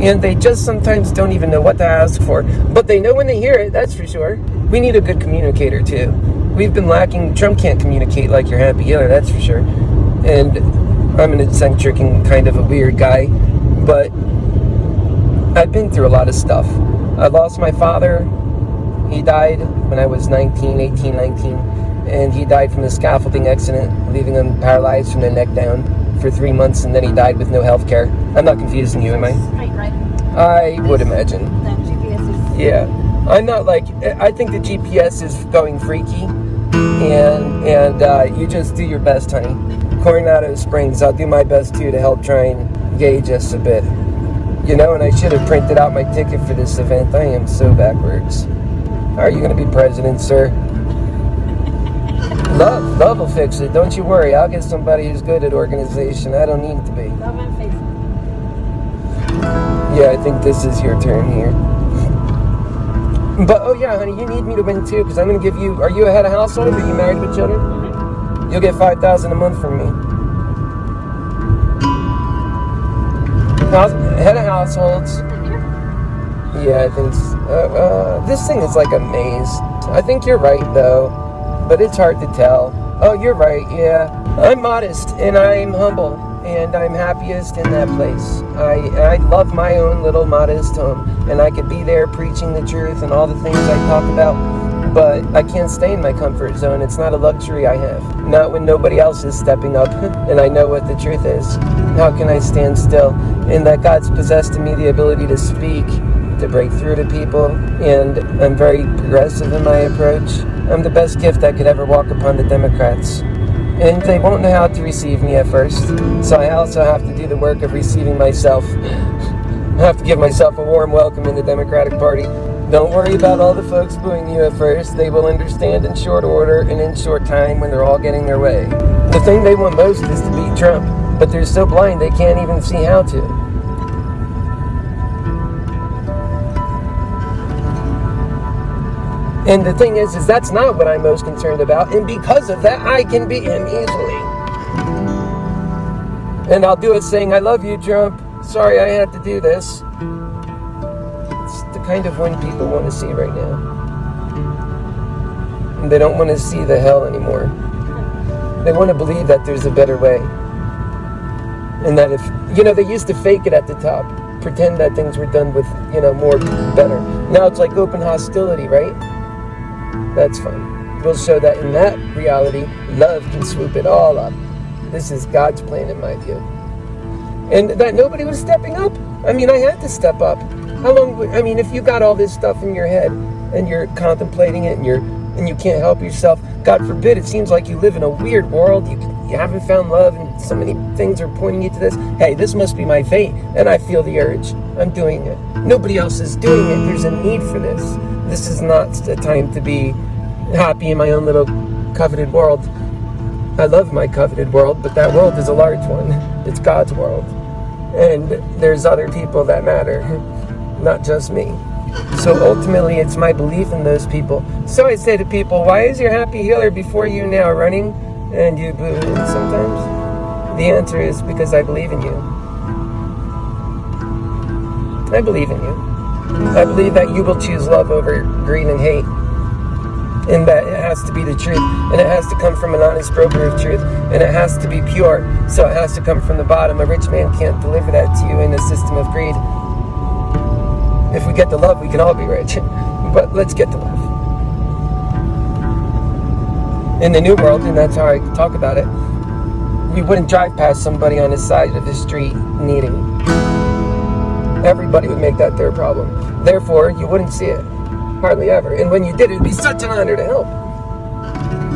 [SPEAKER 3] And they just sometimes don't even know what to ask for. But they know when they hear it, that's for sure. We need a good communicator, too. We've been lacking. Trump can't communicate like your happy healer, that's for sure. And I'm an eccentric and kind of a weird guy. But I've been through a lot of stuff. I lost my father. He died when I was 19. And he died from a scaffolding accident, leaving him paralyzed from the neck down for 3 months, and then he died with no health care. I'm not confusing you, am I?
[SPEAKER 4] Straight right.
[SPEAKER 3] I would imagine.
[SPEAKER 4] Then GPS is...
[SPEAKER 3] Yeah. I'm not like... I think the GPS is going freaky, and you just do your best, honey. Coronado Springs, I'll do my best, too, to help try and gauge us a bit. You know, and I should have printed out my ticket for this event. I am so backwards. How are you going to be president, sir? Love will fix it. Don't you worry. I'll get somebody who's good at organization. I don't need to be.
[SPEAKER 4] Love and faith.
[SPEAKER 3] Yeah, I think this is your turn here. But, oh yeah, honey, you need me to win too, because I'm going to give you... Are you a head of household? Are you married with children? You'll get $5,000 a month from me. Head of households. Yeah, I think... this thing is like a maze. I think you're right, though. But it's hard to tell. Oh, you're right, yeah. I'm modest, and I'm humble, and I'm happiest in that place. I love my own little modest home, and I could be there preaching the truth and all the things I talk about, but I can't stay in my comfort zone. It's not a luxury I have. Not when nobody else is stepping up, and I know what the truth is. How can I stand still? And that God's possessed in me the ability to speak, to break through to people, and I'm very progressive in my approach. I'm the best gift that could ever walk upon the Democrats. And they won't know how to receive me at first, so I also have to do the work of receiving myself. I have to give myself a warm welcome in the Democratic Party. Don't worry about all the folks booing you at first. They will understand in short order and in short time when they're all getting their way. The thing they want most is to beat Trump, but they're so blind they can't even see how to. And the thing is that's not what I'm most concerned about. And because of that, I can beat him easily. And I'll do it saying, I love you, Trump. Sorry I had to do this. It's the kind of one people want to see right now. And they don't want to see the hell anymore. They want to believe that there's a better way. And that if, they used to fake it at the top. Pretend that things were done with, more better. Now it's like open hostility, right? That's fun. We'll show that in that reality, love can swoop it all up. This is God's plan in my view. And that nobody was stepping up. I had to step up. How long, if you got all this stuff in your head and you're contemplating it and you can't help yourself, God forbid, it seems like you live in a weird world. You haven't found love and so many things are pointing you to this. Hey, this must be my fate. And I feel the urge. I'm doing it. Nobody else is doing it. There's a need for this. This is not the time to be happy in my own little coveted world. I love my coveted world, but that world is a large one. It's God's world. And there's other people that matter, not just me. So ultimately, it's my belief in those people. So I say to people, why is your happy healer before you now running and you boo him sometimes? The answer is because I believe in you. I believe in you. I believe that you will choose love over greed and hate. And that it has to be the truth. And it has to come from an honest broker of truth. And it has to be pure. So it has to come from the bottom. A rich man can't deliver that to you in a system of greed. If we get the love, we can all be rich. But let's get the love. In the new world, and that's how I talk about it, we wouldn't drive past somebody on the side of the street needing. Everybody would make that their problem. Therefore, you wouldn't see it. Hardly ever. And when you did, it would be such an honor to help.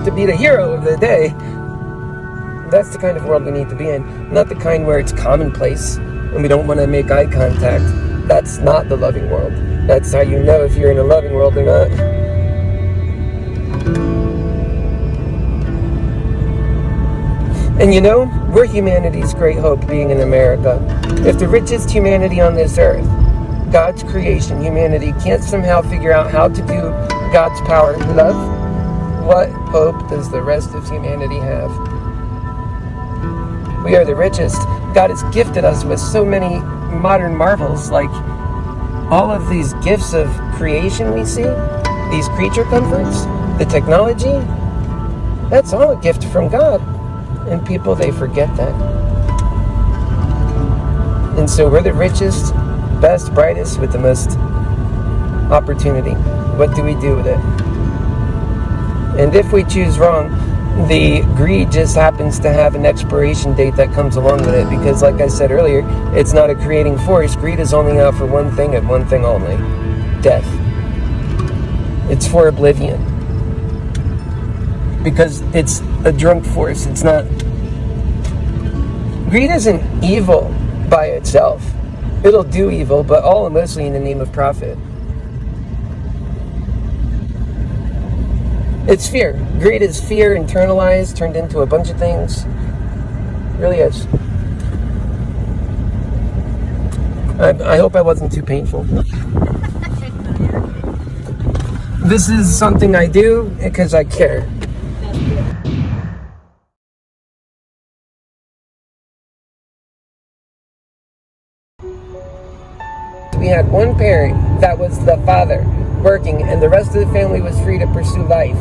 [SPEAKER 3] To be the hero of the day. That's the kind of world we need to be in. Not the kind where it's commonplace and we don't want to make eye contact. That's not the loving world. That's how you know if you're in a loving world or not. And you know, we're humanity's great hope being in America. If the richest humanity on this earth, God's creation, humanity, can't somehow figure out how to do God's power, love, what hope does the rest of humanity have? We are the richest. God has gifted us with so many modern marvels, like all of these gifts of creation we see, these creature comforts, the technology, that's all a gift from God. And people, they forget that. And so we're the richest, best, brightest, with the most opportunity. What do we do with it? And if we choose wrong, the greed just happens to have an expiration date that comes along with it, because like I said earlier, it's not a creating force. Greed is only out for one thing and one thing only: death. It's for oblivion. Because it's a drunk force. It's not... Greed isn't evil by itself. It'll do evil, but all mostly in the name of profit. It's fear. Greed is fear internalized, turned into a bunch of things. It really is. I hope I wasn't too painful. This is something I do because I care. We had one parent that was the father working, and the rest of the family was free to pursue life.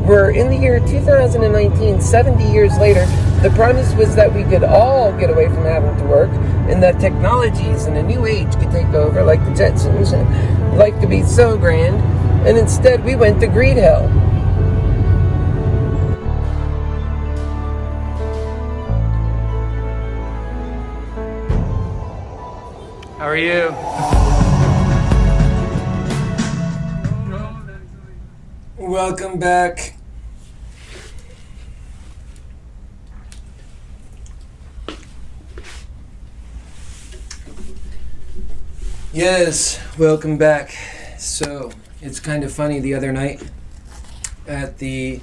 [SPEAKER 3] We're in the year 2019, 70 years later. The promise was that we could all get away from having to work, and that technologies in a new age could take over, like the Jetsons, and life could be so grand. And instead, we went to greed hell.
[SPEAKER 2] How are you? Welcome back. Yes, welcome back. So, it's kind of funny, the other night at the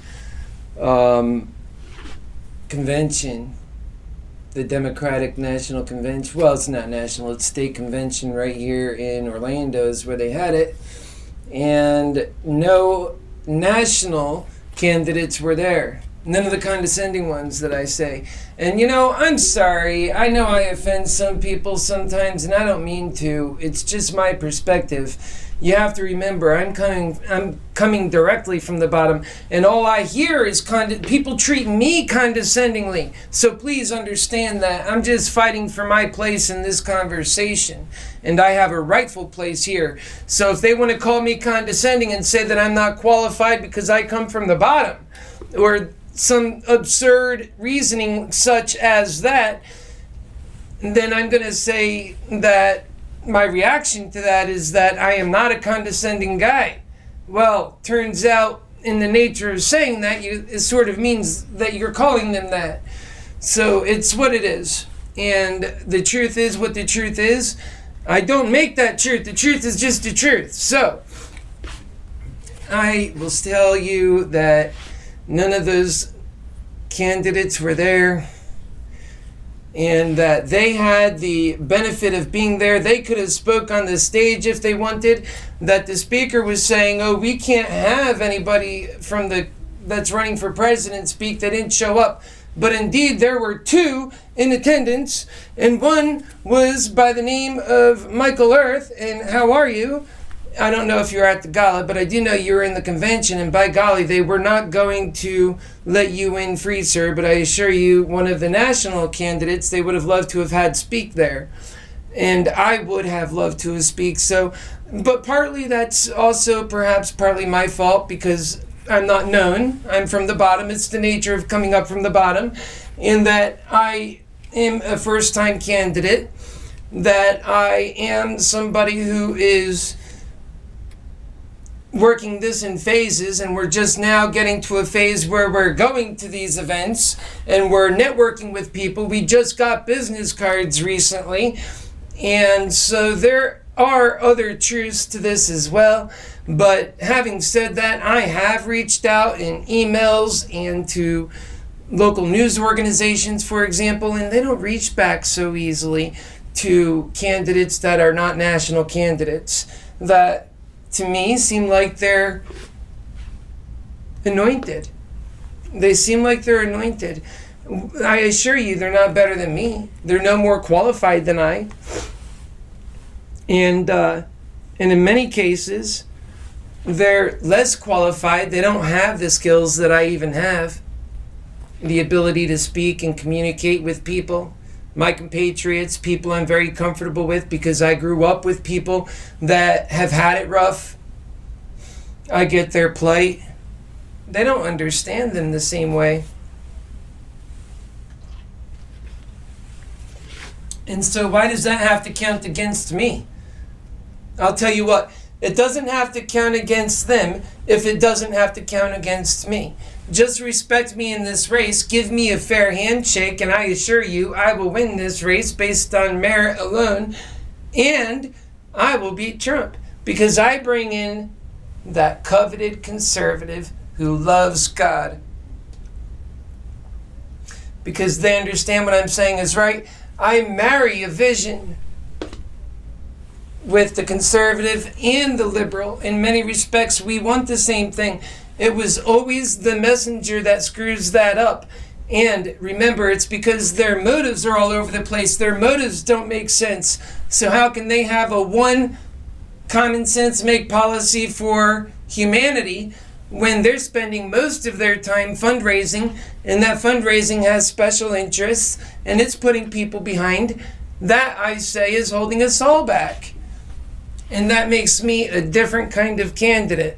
[SPEAKER 2] convention, the Democratic National Convention, well, it's not national, it's state convention right here in Orlando is where they had it, and no national candidates were there. None of the condescending ones that I say. And you know, I'm sorry. I know I offend some people sometimes, and I don't mean to. It's just my perspective. You have to remember, I'm coming directly from the bottom, and all I hear is people treat me condescendingly. So please understand that I'm just fighting for my place in this conversation, and I have a rightful place here. So if they want to call me condescending and say that I'm not qualified because I come from the bottom, or some absurd reasoning such as that, then I'm going to say that my reaction to that is that I am not a condescending guy. Well, turns out in the nature of saying that, it sort of means that you're calling them that. So it's what it is. And the truth is what the truth is. I don't make that truth. The truth is just the truth. So I will tell you that none of those candidates were there, and that they had the benefit of being there. They could have spoke on the stage if they wanted. That the speaker was saying, oh, we can't have anybody that's running for president speak. They didn't show up. But indeed, there were two in attendance, and one was by the name of Michael Earth. And how are you? I don't know if you were at the gala, but I do know you were in the convention, and by golly, they were not going to let you in free, sir, but I assure you, one of the national candidates, they would have loved to have had speak there. And I would have loved to have speak, so, but partly that's also perhaps partly my fault, because I'm not known. I'm from the bottom. It's the nature of coming up from the bottom, in that I am a first-time candidate, that I am somebody who is working this in phases, and we're just now getting to a phase where we're going to these events and we're networking with people. We just got business cards recently, and so there are other truths to this as well. But having said that, I have reached out in emails and to local news organizations, for example, and they don't reach back so easily to candidates that are not national candidates, that to me seem like they're anointed. They seem like they're anointed. I assure you, they're not better than me. They're no more qualified than I. And in many cases, they're less qualified. They don't have the skills that I even have. The ability to speak and communicate with people. My compatriots, people I'm very comfortable with because I grew up with people that have had it rough. I get their plight. They don't understand them the same way. And so why does that have to count against me? I'll tell you what, it doesn't have to count against them if it doesn't have to count against me. Just respect me in this race, give me a fair handshake, and I assure you I will win this race based on merit alone, and I will beat Trump because I bring in that coveted conservative who loves God. Because they understand what I'm saying is right. I marry a vision with the conservative and the liberal. In many respects, we want the same thing. It was always the messenger that screws that up. And remember, it's because their motives are all over the place. Their motives don't make sense. So how can they have a one common sense make policy for humanity when they're spending most of their time fundraising, and that fundraising has special interests and it's putting people behind? That, I say, is holding us all back. And that makes me a different kind of candidate.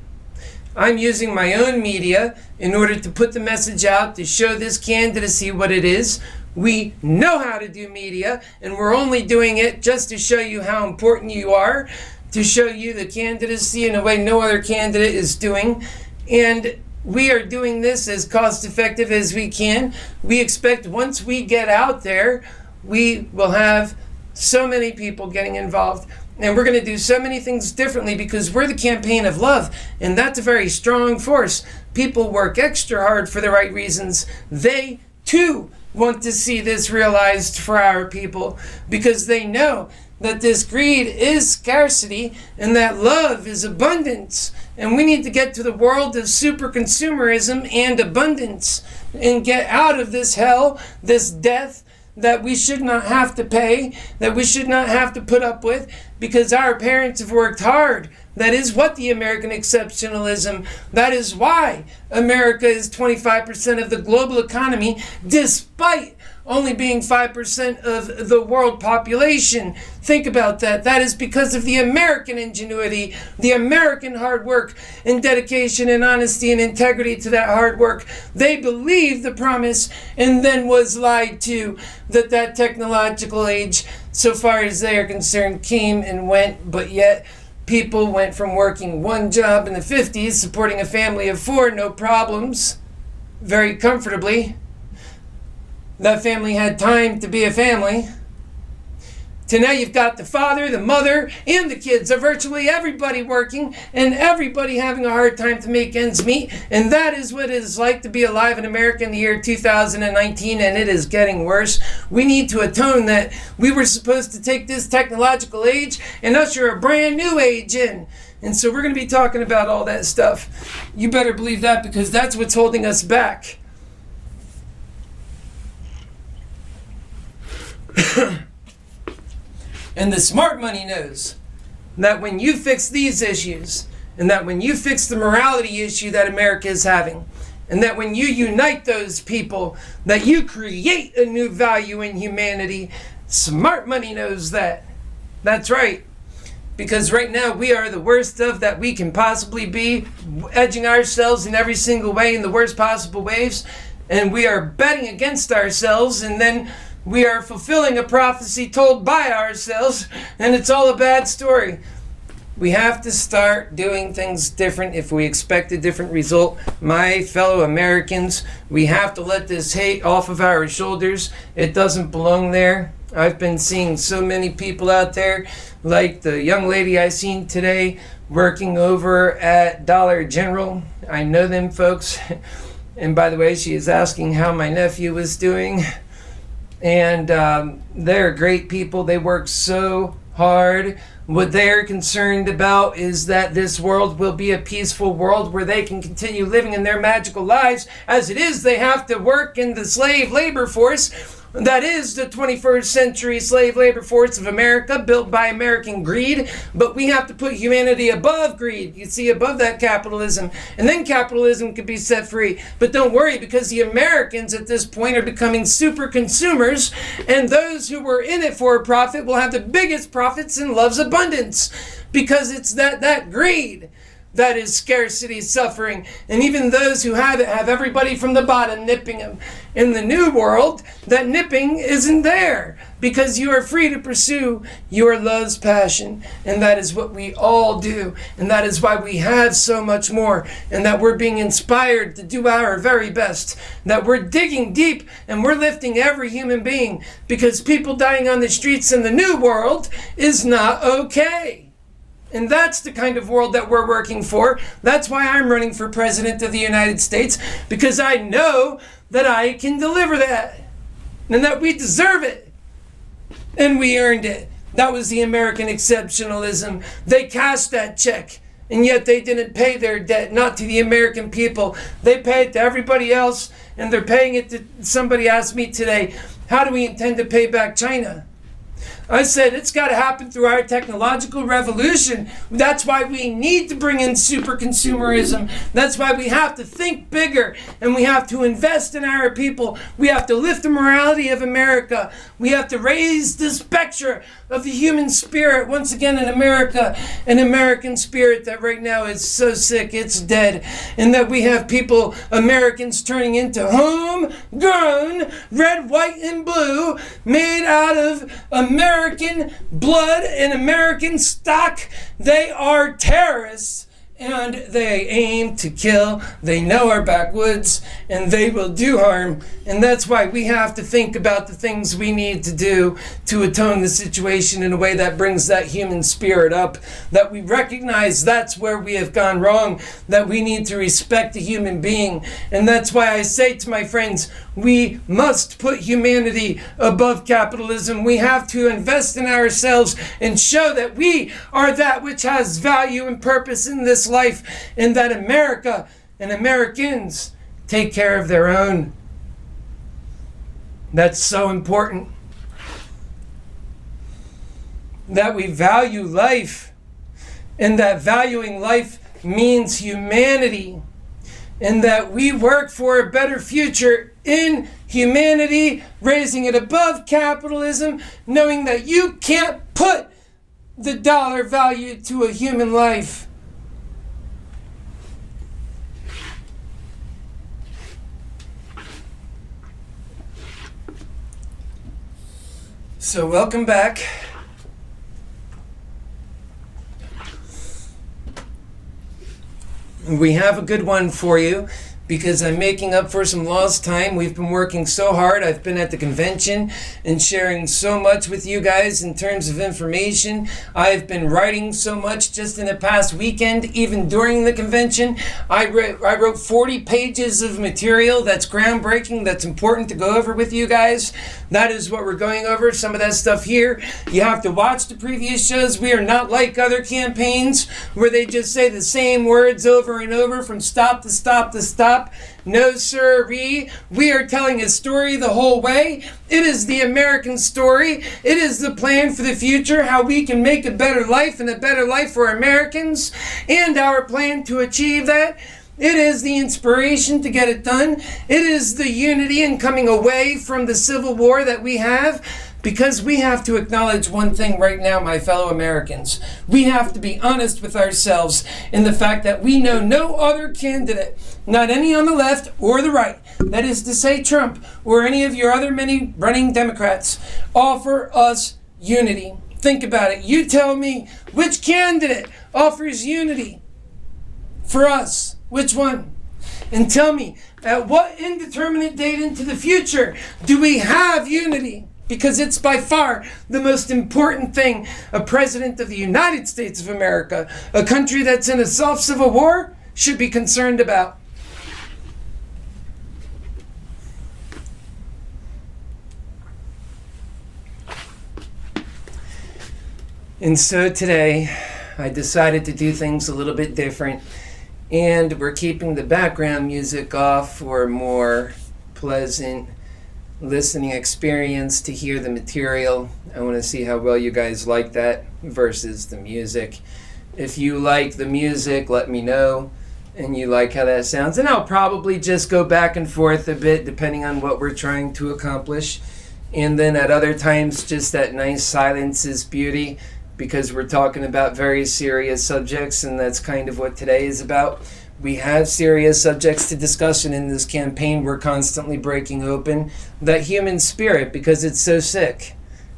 [SPEAKER 2] I'm using my own media in order to put the message out to show this candidacy what it is. We know how to do media, and we're only doing it just to show you how important you are, to show you the candidacy in a way no other candidate is doing. And we are doing this as cost effective as we can. We expect once we get out there, we will have so many people getting involved. And we're going to do so many things differently because we're the campaign of love. And that's a very strong force. People work extra hard for the right reasons. They, too, want to see this realized for our people because they know that this greed is scarcity and that love is abundance. And we need to get to the world of super consumerism and abundance and get out of this hell, this death, that we should not have to pay, that we should not have to put up with, because our parents have worked hard. That is what the American exceptionalism, that is why America is 25% of the global economy, despite only being 5% of the world population. Think about that. That is because of the American ingenuity, the American hard work and dedication and honesty and integrity to that hard work. They believed the promise and then was lied to that that technological age, so far as they are concerned, came and went, but yet people went from working one job in the 50s, supporting a family of 4, no problems, very comfortably. That family had time to be a family. To now you've got the father, the mother, and the kids of virtually everybody working and everybody having a hard time to make ends meet. And that is what it is like to be alive in America in the year 2019, and it is getting worse. We need to atone that. We were supposed to take this technological age and usher a brand new age in. And so we're going to be talking about all that stuff. You better believe that, because that's what's holding us back. And the smart money knows that when you fix these issues, and that when you fix the morality issue that America is having, and that when you unite those people, that you create a new value in humanity. Smart money knows that. That's right. Because right now we are the worst of that we can possibly be, edging ourselves in every single way in the worst possible ways, and we are betting against ourselves, and then we are fulfilling a prophecy told by ourselves, and it's all a bad story. We have to start doing things different if we expect a different result. My fellow Americans, we have to let this hate off of our shoulders. It doesn't belong there. I've been seeing so many people out there, like the young lady I seen today working over at Dollar General. I know them folks. And by the way, she is asking how my nephew was doing. And they're great people. They work so hard. What they're concerned about is that this world will be a peaceful world where they can continue living in their magical lives. As it is, they have to work in the slave labor force. That is the 21st century slave labor force of America, built by American greed. But we have to put humanity above greed. You see, above that capitalism. And then capitalism could be set free. But don't worry, because the Americans at this point are becoming super consumers. And those who were in it for a profit will have the biggest profits and love's abundance. Because it's that greed that is scarcity, suffering. And even those who have it have everybody from the bottom nipping them. In the new world, that nipping isn't there, because you are free to pursue your love's passion. And that is what we all do. And that is why we have so much more. And that we're being inspired to do our very best. That we're digging deep and we're lifting every human being, because people dying on the streets in the new world is not okay. And that's the kind of world that we're working for. That's why I'm running for President of the United States, because I know that I can deliver that. And that we deserve it. And we earned it. That was the American exceptionalism. They cashed that check, and yet they didn't pay their debt, not to the American people. They paid it to everybody else, and they're paying it to... Somebody asked me today, how do we intend to pay back China? I said, it's got to happen through our technological revolution. That's why we need to bring in super consumerism. That's why we have to think bigger, and we have to invest in our people. We have to lift the morality of America. We have to raise the specter of the human spirit once again in America, an American spirit that right now is so sick it's dead, and that we have people, Americans, turning into homegrown red, white, and blue, made out of American blood and American stock. They are terrorists, and they aim to kill. They know our backwoods, and they will do harm. And that's why we have to think about the things we need to do to atone the situation in a way that brings that human spirit up, that we recognize that's where we have gone wrong, that we need to respect the human being. And that's why I say to my friends, we must put humanity above capitalism. We have to invest in ourselves and show that we are that which has value and purpose in this life, and that America and Americans take care of their own. That's so important. That we value life, and that valuing life means humanity, and that we work for a better future in humanity, raising it above capitalism, knowing that you can't put the dollar value to a human life. So welcome back. We have a good one for you, because I'm making up for some lost time. We've been working so hard. I've been at the convention and sharing so much with you guys in terms of information. I've been writing so much just in the past weekend, even during the convention. I wrote 40 pages of material that's groundbreaking, that's important to go over with you guys. That is what we're going over, some of that stuff here. You have to watch the previous shows. We are not like other campaigns where they just say the same words over and over from stop to stop to stop. No sirree. We are telling a story the whole way. It is the American story. It is the plan for the future, how we can make a better life and a better life for Americans, and our plan to achieve that. It is the inspiration to get it done. It is the unity and coming away from the civil war that we have. Because we have to acknowledge one thing right now, my fellow Americans. We have to be honest with ourselves in the fact that we know no other candidate, not any on the left or the right, that is to say Trump or any of your other many running Democrats, offer us unity. Think about it. You tell me, which candidate offers unity for us. Which one? And tell me, at what indeterminate date into the future do we have unity? Because it's by far the most important thing a president of the United States of America, a country that's in a soft civil war, should be concerned about. And so today, I decided to do things a little bit different. And we're keeping the background music off for a more pleasant listening experience to hear the material. I want to see how well you guys like that versus the music. If you like the music, let me know. And you like how that sounds. And I'll probably just go back and forth a bit depending on what we're trying to accomplish. And then at other times, just that nice silence is beauty, because we're talking about very serious subjects, and that's kind of what today is about. We have serious subjects to discussion in this campaign. We're constantly breaking open that human spirit because it's so sick.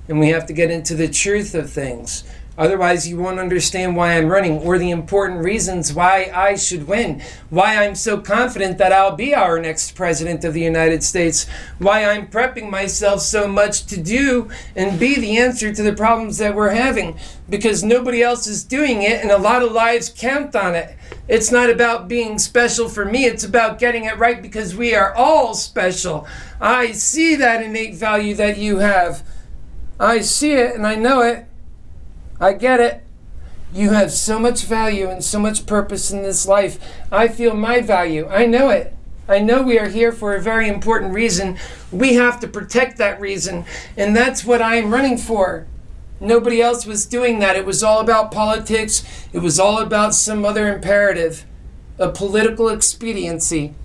[SPEAKER 2] And we have to get into the truth of things. Otherwise, you won't understand why I'm running or the important reasons why I should win, why I'm so confident that I'll be our next president of the United States, why I'm prepping myself so much to do and be the answer to the problems that we're having, because nobody else is doing it and a lot of lives count on it. It's not about being special for me, it's about getting it right because we are all special. I see that innate value that you have. I see it and I know it. I get it. You have so much value and so much purpose in this life. I feel my value. I know it. I know we are here for a very important reason. We have to protect that reason. And that's what I'm running for. Nobody else was doing that. It was all about politics. It was all about some other imperative, a political expediency.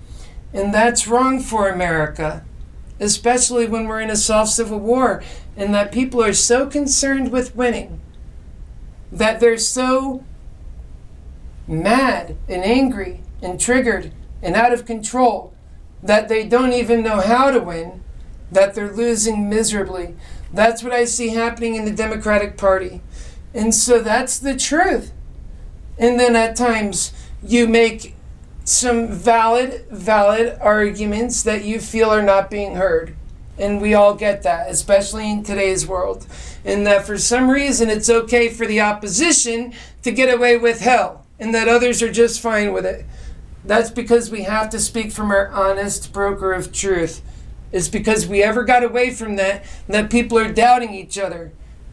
[SPEAKER 2] And that's wrong for America, especially when we're in a soft civil war and that people are so concerned with winning, that they're so mad and angry and triggered and out of control that they don't even know how to win, that they're losing miserably. That's what I see happening in the Democratic Party. And so that's the truth. And then at times you make some valid arguments that you feel are not being heard. And we all get that, especially in today's world. And that for some reason it's okay for the opposition to get away with hell, and that others are just fine with it. That's because we have to speak from our honest broker of truth. It's because we ever got away from that people are doubting each other,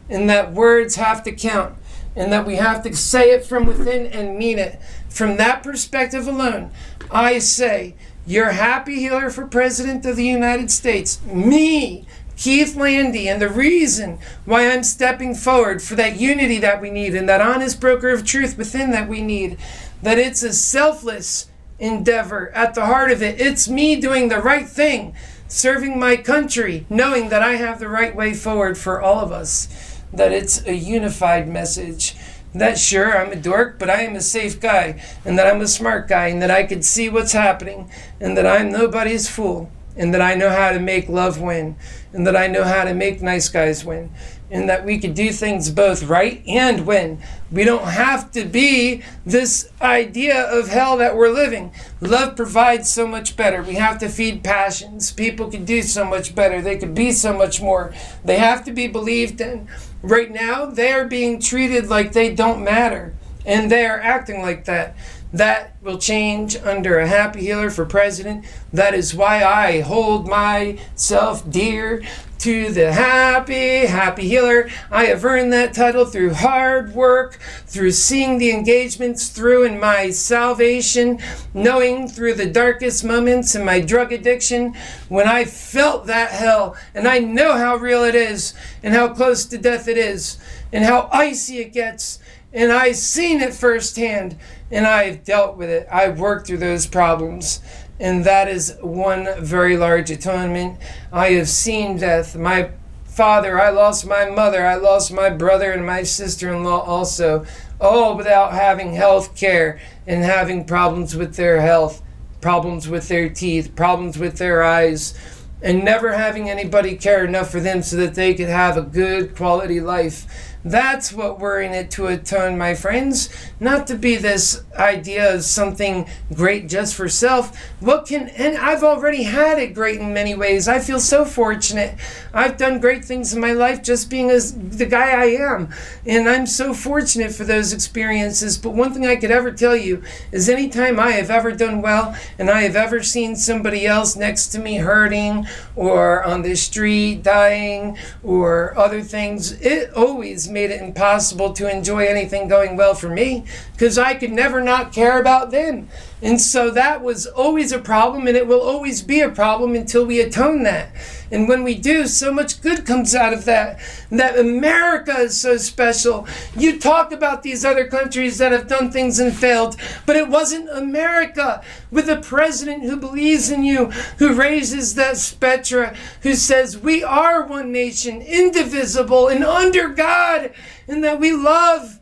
[SPEAKER 2] and that words have to count, and that we have to say it from within and mean it. From that perspective alone, I say, your happy healer for President of the United States, me, Keith Landi, and the reason why I'm stepping forward for that unity that we need and that honest broker of truth within that we need, that it's a selfless endeavor at the heart of it. It's me doing the right thing, serving my country, knowing that I have the right way forward for all of us, that it's a unified message. That sure, I'm a dork, but I am a safe guy, and that I'm a smart guy, and that I can see what's happening, and that I'm nobody's fool, and that I know how to make love win, and that I know how to make nice guys win, and that we could do things both right and win. We don't have to be this idea of hell that we're living. Love provides so much better. We have to feed passions. People can do so much better. They could be so much more. They have to be believed in. Right now, they are being treated like they don't matter, and they are acting like that. That will change under a happy healer for president. That is why I hold myself dear to the happy healer. I have earned that title through hard work, through seeing the engagements through in my salvation, knowing through the darkest moments in my drug addiction when I felt that hell, and I know how real it is and how close to death it is and how icy it gets, and I've seen it firsthand. And I've dealt with it. I've worked through those problems. And that is one very large atonement. I have seen death. My father, I lost my mother, I lost my brother and my sister-in-law also, all without having health care and having problems with their health, problems with their teeth, problems with their eyes, and never having anybody care enough for them so that they could have a good quality life. That's what we're in it to atone, my friends. Not to be this idea of something great just for self. And I've already had it great in many ways. I feel so fortunate. I've done great things in my life just being the guy I am. And I'm so fortunate for those experiences. But one thing I could ever tell you is anytime I have ever done well and I have ever seen somebody else next to me hurting or on the street dying or other things, it always made it impossible to enjoy anything going well for me because I could never not care about them. And so that was always a problem, and it will always be a problem until we atone that. And when we do, so much good comes out of that. That America is so special. You talk about these other countries that have done things and failed, but it wasn't America with a president who believes in you, who raises that spectra, who says we are one nation, indivisible and under God, and that we love.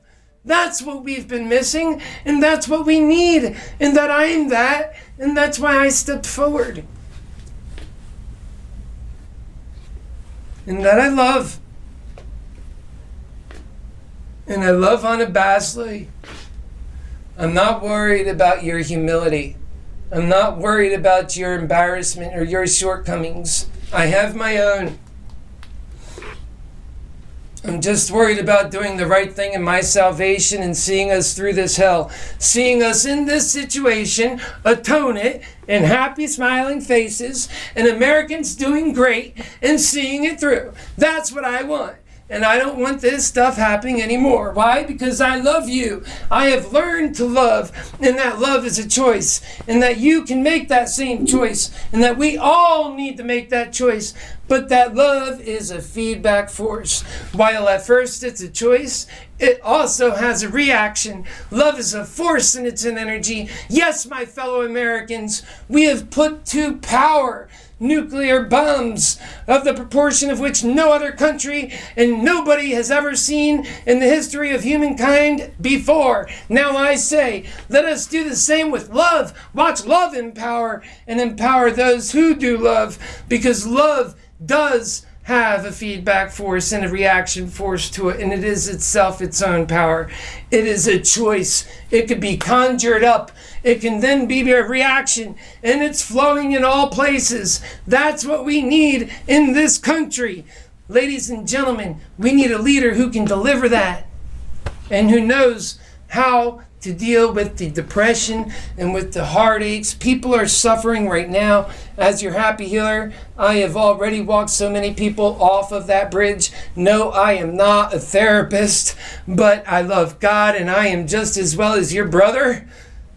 [SPEAKER 2] That's what we've been missing, and that's what we need, and that I'm that, and that's why I stepped forward. And that I love. And I love unabashedly. I'm not worried about your humility. I'm not worried about your embarrassment or your shortcomings. I have my own. I'm just worried about doing the right thing in my salvation and seeing us through this hell. Seeing us in this situation, atone it, and happy smiling faces, and Americans doing great, and seeing it through. That's what I want. And I don't want this stuff happening anymore. Why? Because I love you. I have learned to love, and that love is a choice, and that you can make that same choice, and that we all need to make that choice. But that love is a feedback force. While at first it's a choice, it also has a reaction. Love is a force and it's an energy. Yes, my fellow Americans, we have put to power nuclear bombs of the proportion of which no other country and nobody has ever seen in the history of humankind before. Now I say, let us do the same with love. Watch love empower and empower those who do love, because love does have a feedback force and a reaction force to it, and it is itself its own power. It is a choice. It could be conjured up. It can then be a reaction, and it's flowing in all places. That's what we need in this country. Ladies and gentlemen, we need a leader who can deliver that and who knows how to deal with the depression and with the heartaches. People are suffering right now. As your happy healer, I have already walked so many people off of that bridge. No, I am not a therapist, but I love God, and I am just as well as your brother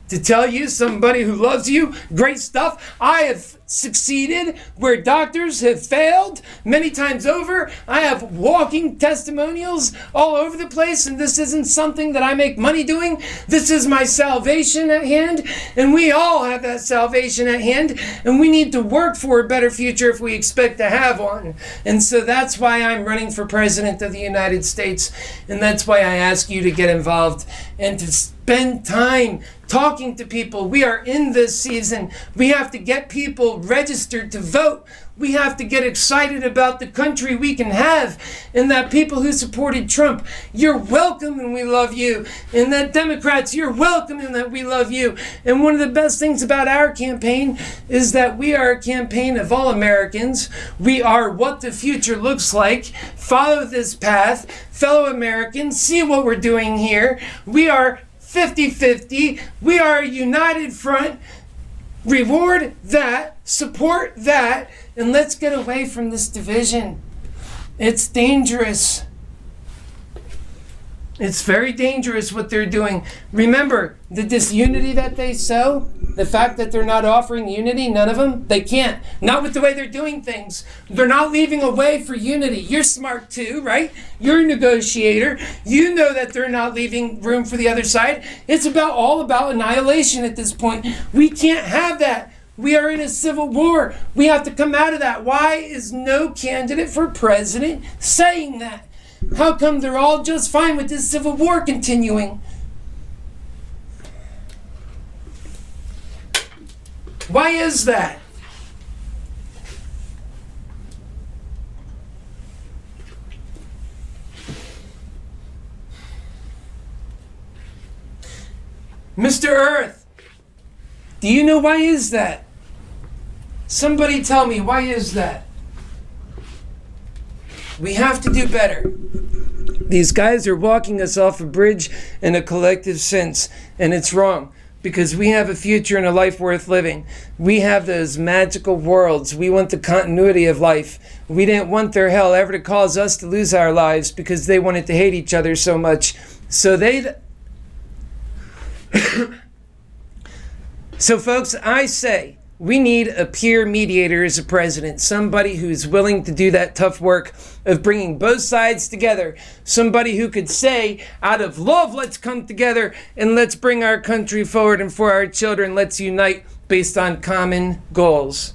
[SPEAKER 2] to tell you, somebody who loves you, great stuff. I have succeeded where doctors have failed many times over. I have walking testimonials all over the place, and this isn't something that I make money doing. This is my salvation at hand, and we all have that salvation at hand, and we need to work for a better future if we expect to have one. And so that's why I'm running for President of the United States, and that's why I ask you to get involved and to spend time talking to people. We are in this season. We have to get people registered to vote. We have to get excited about the country we can have, and that people who supported Trump, you're welcome and we love you. And that Democrats, you're welcome and that we love you. And one of the best things about our campaign is that we are a campaign of all Americans. We are what the future looks like. Follow this path. Fellow Americans, see what we're doing here. We are 50-50. We are a united front. Reward that, support that, and let's get away from this division. It's dangerous. It's very dangerous what they're doing. Remember, the disunity that they sow, the fact that they're not offering unity, none of them, they can't. Not with the way they're doing things. They're not leaving a way for unity. You're smart too, right? You're a negotiator. You know that they're not leaving room for the other side. It's all about annihilation at this point. We can't have that. We are in a civil war. We have to come out of that. Why is no candidate for president saying that? How come they're all just fine with this civil war continuing? Why is that? Mr. Earth, do you know why is that? Somebody tell me, why is that? We have to do better. These guys are walking us off a bridge in a collective sense, and it's wrong. Because we have a future and a life worth living. We have those magical worlds. We want the continuity of life. We didn't want their hell ever to cause us to lose our lives because they wanted to hate each other so much. So So folks, I say we need a peer mediator as a president. Somebody who's willing to do that tough work of bringing both sides together. Somebody who could say, out of love, let's come together and let's bring our country forward, and for our children, let's unite based on common goals.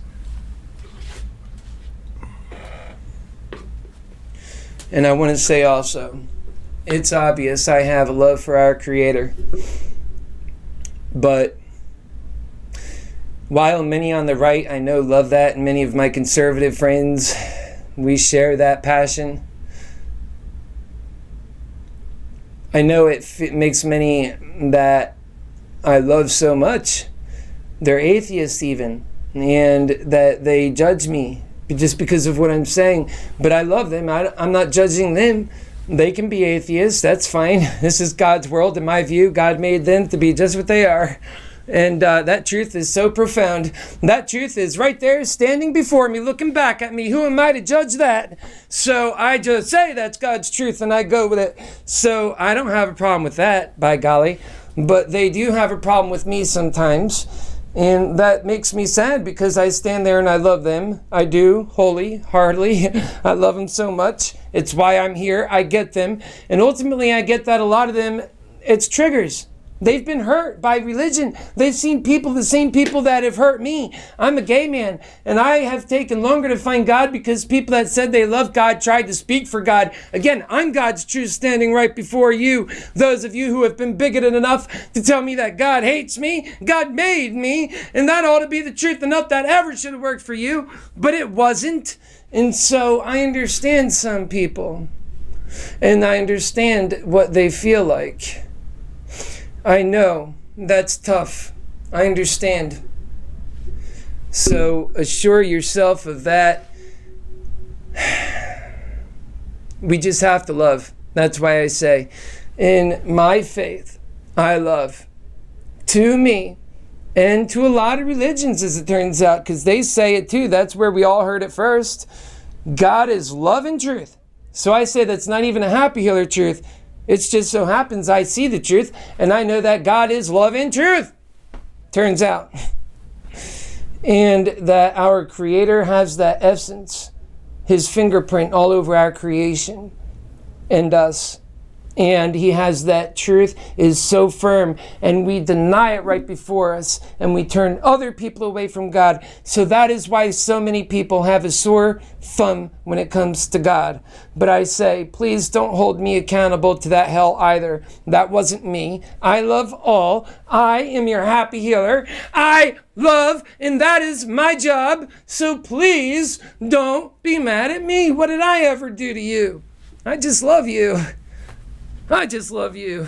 [SPEAKER 2] And I want to say also, it's obvious I have a love for our Creator. But while many on the right, I know, love that, and many of my conservative friends, we share that passion, I know it makes many that I love so much, they're atheists even, and that they judge me just because of what I'm saying. But I love them. I'm not judging them. They can be atheists. That's fine. This is God's world. In my view, God made them to be just what they are. And that truth is so profound. That truth is right there standing before me, looking back at me. Who am I to judge that? So I just say that's God's truth and I go with it. So I don't have a problem with that, by golly. But they do have a problem with me sometimes. And that makes me sad because I stand there and I love them. I do, wholeheartedly. I love them so much. It's why I'm here. I get them. And ultimately I get that a lot of them, it's triggers. They've been hurt by religion. They've seen people, the same people that have hurt me. I'm a gay man, and I have taken longer to find God because people that said they love God tried to speak for God. Again, I'm God's truth standing right before you. Those of you who have been bigoted enough to tell me that God hates me, God made me, and that ought to be the truth enough that ever should have worked for you, but it wasn't. And so I understand some people, and I understand what they feel like. I know, that's tough. I understand. So assure yourself of that. We just have to love. That's why I say, in my faith, I love. To me, and to a lot of religions, as it turns out, because they say it too. That's where we all heard it first. God is love and truth. So I say that's not even a happy healer truth. It just so happens I see the truth, and I know that God is love and truth. Turns out. And that our Creator has that essence, His fingerprint all over our creation and us. And He has that truth is so firm, and we deny it right before us, and we turn other people away from God. So that is why so many people have a sore thumb when it comes to God. But I say, please don't hold me accountable to that hell either. That wasn't me. I love all. I am your happy healer. I love, and that is my job. So please don't be mad at me. What did I ever do to you? I just love you. I just love you.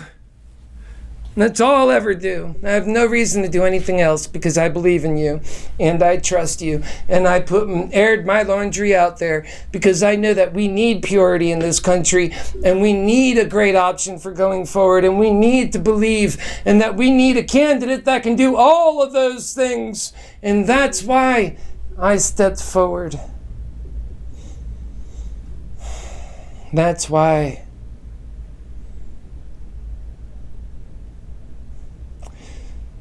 [SPEAKER 2] That's all I'll ever do. I have no reason to do anything else because I believe in you and I trust you, and I aired my laundry out there because I know that we need purity in this country, and we need a great option for going forward, and we need to believe, and that we need a candidate that can do all of those things. And that's why I stepped forward. That's why.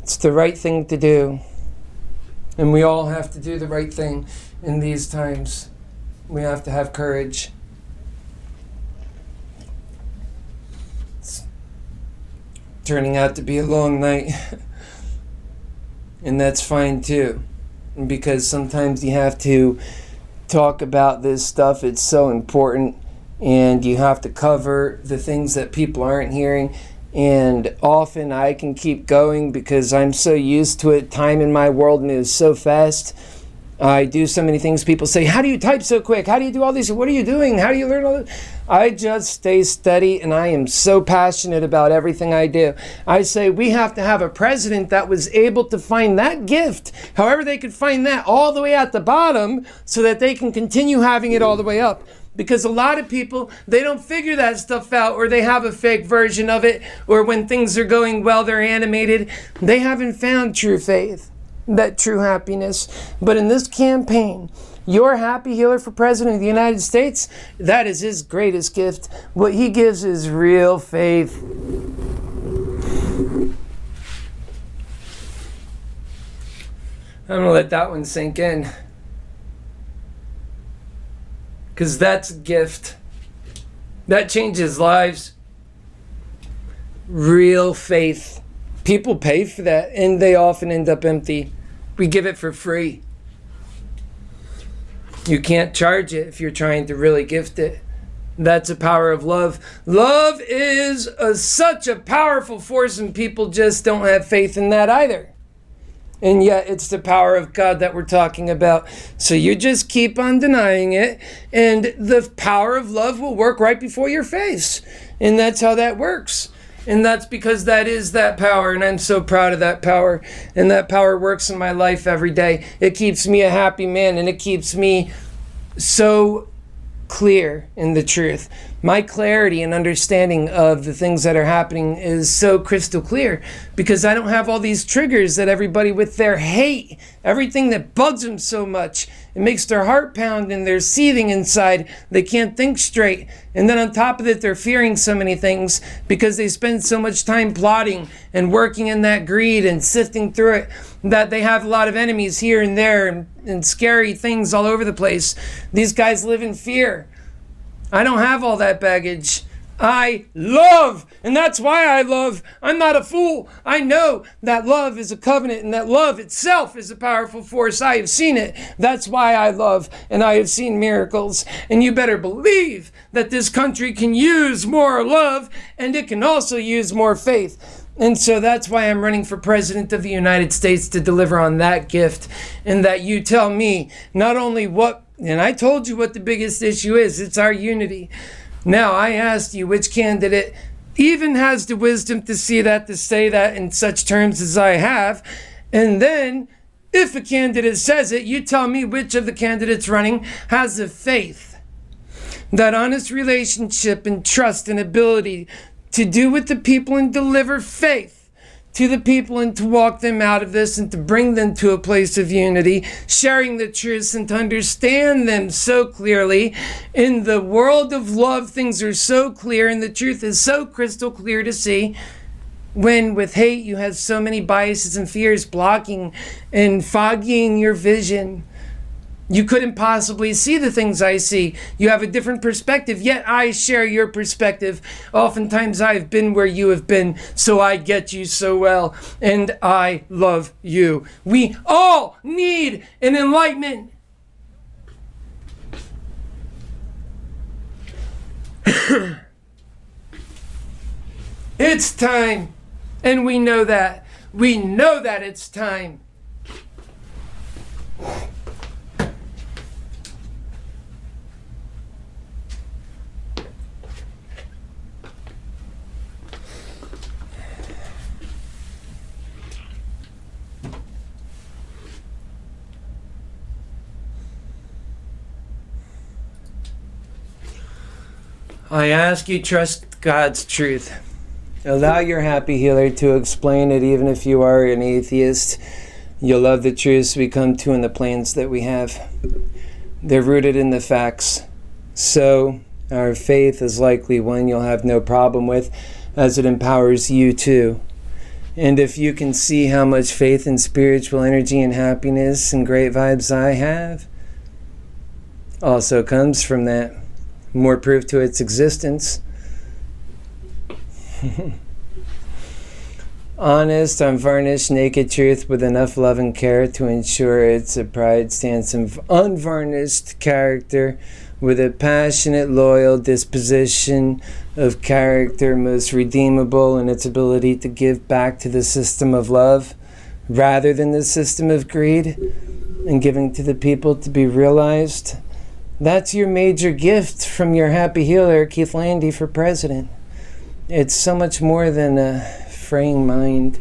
[SPEAKER 2] It's the right thing to do. And we all have to do the right thing in these times. We have to have courage. It's turning out to be a long night. And that's fine too. Because sometimes you have to talk about this stuff. It's so important. And you have to cover the things that people aren't hearing. And often I can keep going because I'm so used to it. Time in my world moves so fast. I do so many things. People say, how do you type so quick? How do you do all these? What are you doing? How do you learn all this? I just stay steady, and I am so passionate about everything I do. I say we have to have a president that was able to find that gift, however they could find that all the way at the bottom, so that they can continue having it all the way up. Because a lot of people, they don't figure that stuff out, or they have a fake version of it, or when things are going well, they're animated. They haven't found true faith, that true happiness. But in this campaign, your Happy Healer for President of the United States, that is his greatest gift. What he gives is real faith. I'm going to let that one sink in. Because that's a gift. That changes lives. Real faith. People pay for that, and they often end up empty. We give it for free. You can't charge it if you're trying to really gift it. That's the power of love. Love is such a powerful force, and people just don't have faith in that either. And yet it's the power of God that we're talking about. So you just keep on denying it, and the power of love will work right before your face. And that's how that works. And that's because that is that power, and I'm so proud of that power. And that power works in my life every day. It keeps me a happy man, and it keeps me so clear in the truth. My clarity and understanding of the things that are happening is so crystal clear because I don't have all these triggers that everybody with their hate, everything that bugs them so much, it makes their heart pound and they're seething inside. They can't think straight. And then on top of it, they're fearing so many things because they spend so much time plotting and working in that greed and sifting through it that they have a lot of enemies here and there and scary things all over the place. These guys live in fear. I don't have all that baggage. I love, and that's why I love. I'm not a fool. I know that love is a covenant and that love itself is a powerful force. I have seen it. That's why I love, and I have seen miracles. And you better believe that this country can use more love, and it can also use more faith. And so that's why I'm running for President of the United States, to deliver on that gift, and that you tell me not only what, and I told you what the biggest issue is. It's our unity. Now, I asked you which candidate even has the wisdom to see that, to say that in such terms as I have. And then, if a candidate says it, you tell me which of the candidates running has the faith, that honest relationship and trust and ability to do with the people and deliver faith to the people and to walk them out of this and to bring them to a place of unity, sharing the truths and to understand them so clearly. In the world of love, things are so clear and the truth is so crystal clear to see. When with hate you have so many biases and fears blocking and fogging your vision. You couldn't possibly see the things I see. You have a different perspective, yet I share your perspective. Oftentimes I've been where you have been, so I get you so well, and I love you. We all need an enlightenment. It's time, and we know that. We know that it's time. I ask you, trust God's truth. Allow your Happy Healer to explain it, even if you are an atheist. You'll love the truths we come to and the plans that we have. They're rooted in the facts. So, our faith is likely one you'll have no problem with, as it empowers you too. And if you can see how much faith and spiritual energy and happiness and great vibes I have, also comes from that. More proof to its existence. Honest, unvarnished, naked truth with enough love and care to ensure its a pride stance of unvarnished character with a passionate, loyal disposition of character, most redeemable in its ability to give back to the system of love rather than the system of greed. and giving to the people to be realized. That's your major gift from your happy healer, Keith Landi, for president. It's so much more than a fraying mind.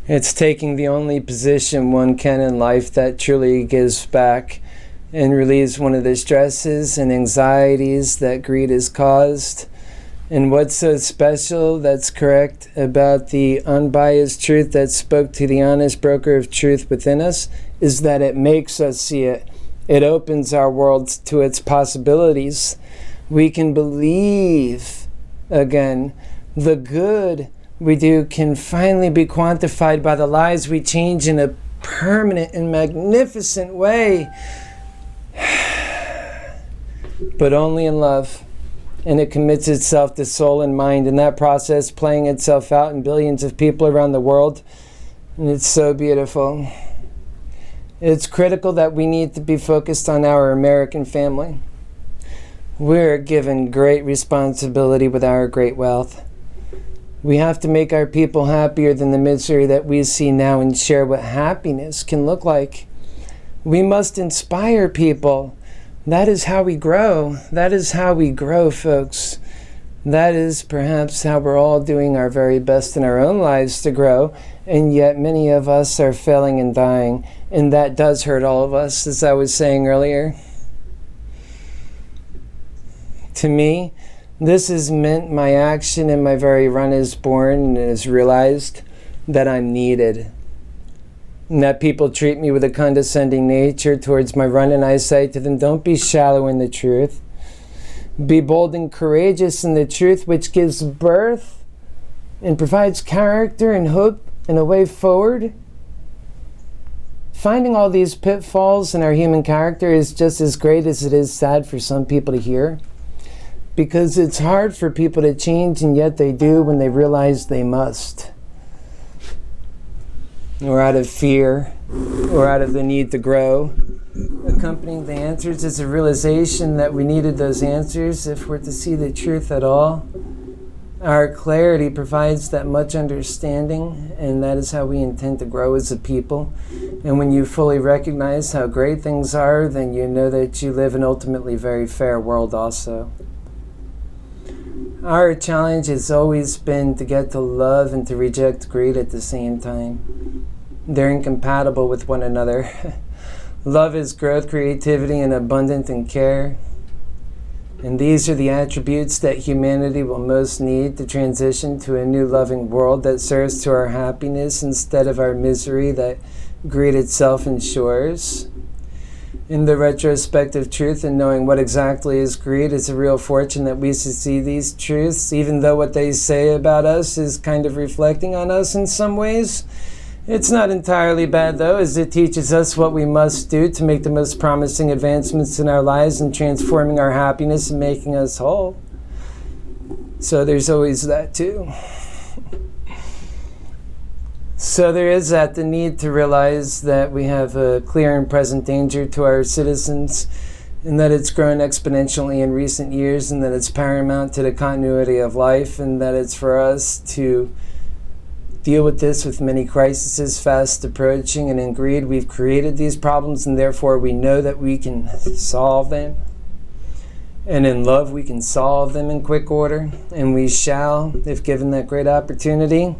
[SPEAKER 2] It's taking the only position one can in life that truly gives back and relieves one of the stresses and anxieties that greed has caused. And what's so special, that's correct, about the unbiased truth that spoke to the honest broker of truth within us is that it makes us see it. It opens our world to its possibilities. We can believe again. The good we do can finally be quantified by the lives we change in a permanent and magnificent way. But only in love. And it commits itself to soul and mind, in that process playing itself out in billions of people around the world. And it's so beautiful. It's critical that we need to be focused on our American family. We're given great responsibility with our great wealth. We have to make our people happier than the misery that we see now and share what happiness can look like. We must inspire people. That is how we grow. That is how we grow, folks. That is perhaps how we're all doing our very best in our own lives to grow, and yet many of us are failing and dying, and that does hurt all of us, as I was saying earlier. To me, this has meant my action and my very run is born and is realized that I'm needed. And that people treat me with a condescending nature towards my run, and I say to them, don't be shallow in the truth. Be bold and courageous in the truth, which gives birth and provides character and hope and a way forward. Finding all these pitfalls in our human character is just as great as it is sad for some people to hear. Because it's hard for people to change, and yet they do when they realize they must. Or out of fear, or out of the need to grow. Accompanying the answers is a realization that we needed those answers if we're to see the truth at all. Our clarity provides that much understanding, and that is how we intend to grow as a people. And when you fully recognize how great things are, then you know that you live in an ultimately very fair world also. Our challenge has always been to get to love and to reject greed at the same time. They're incompatible with one another. Love is growth, creativity, and abundance and care. And these are the attributes that humanity will most need to transition to a new loving world that serves to our happiness instead of our misery that greed itself ensures. In the retrospective truth and knowing what exactly is greed is a real fortune that we should see these truths, even though what they say about us is kind of reflecting on us in some ways. It's not entirely bad, though, as it teaches us what we must do to make the most promising advancements in our lives and transforming our happiness and making us whole. So there's always that, too. So there is that, the need to realize that we have a clear and present danger to our citizens, and that it's grown exponentially in recent years, and that it's paramount to the continuity of life, and that it's for us to deal with this with many crises fast approaching. And in greed, we've created these problems, and therefore we know that we can solve them. And in love, we can solve them in quick order, and we shall, if given that great opportunity.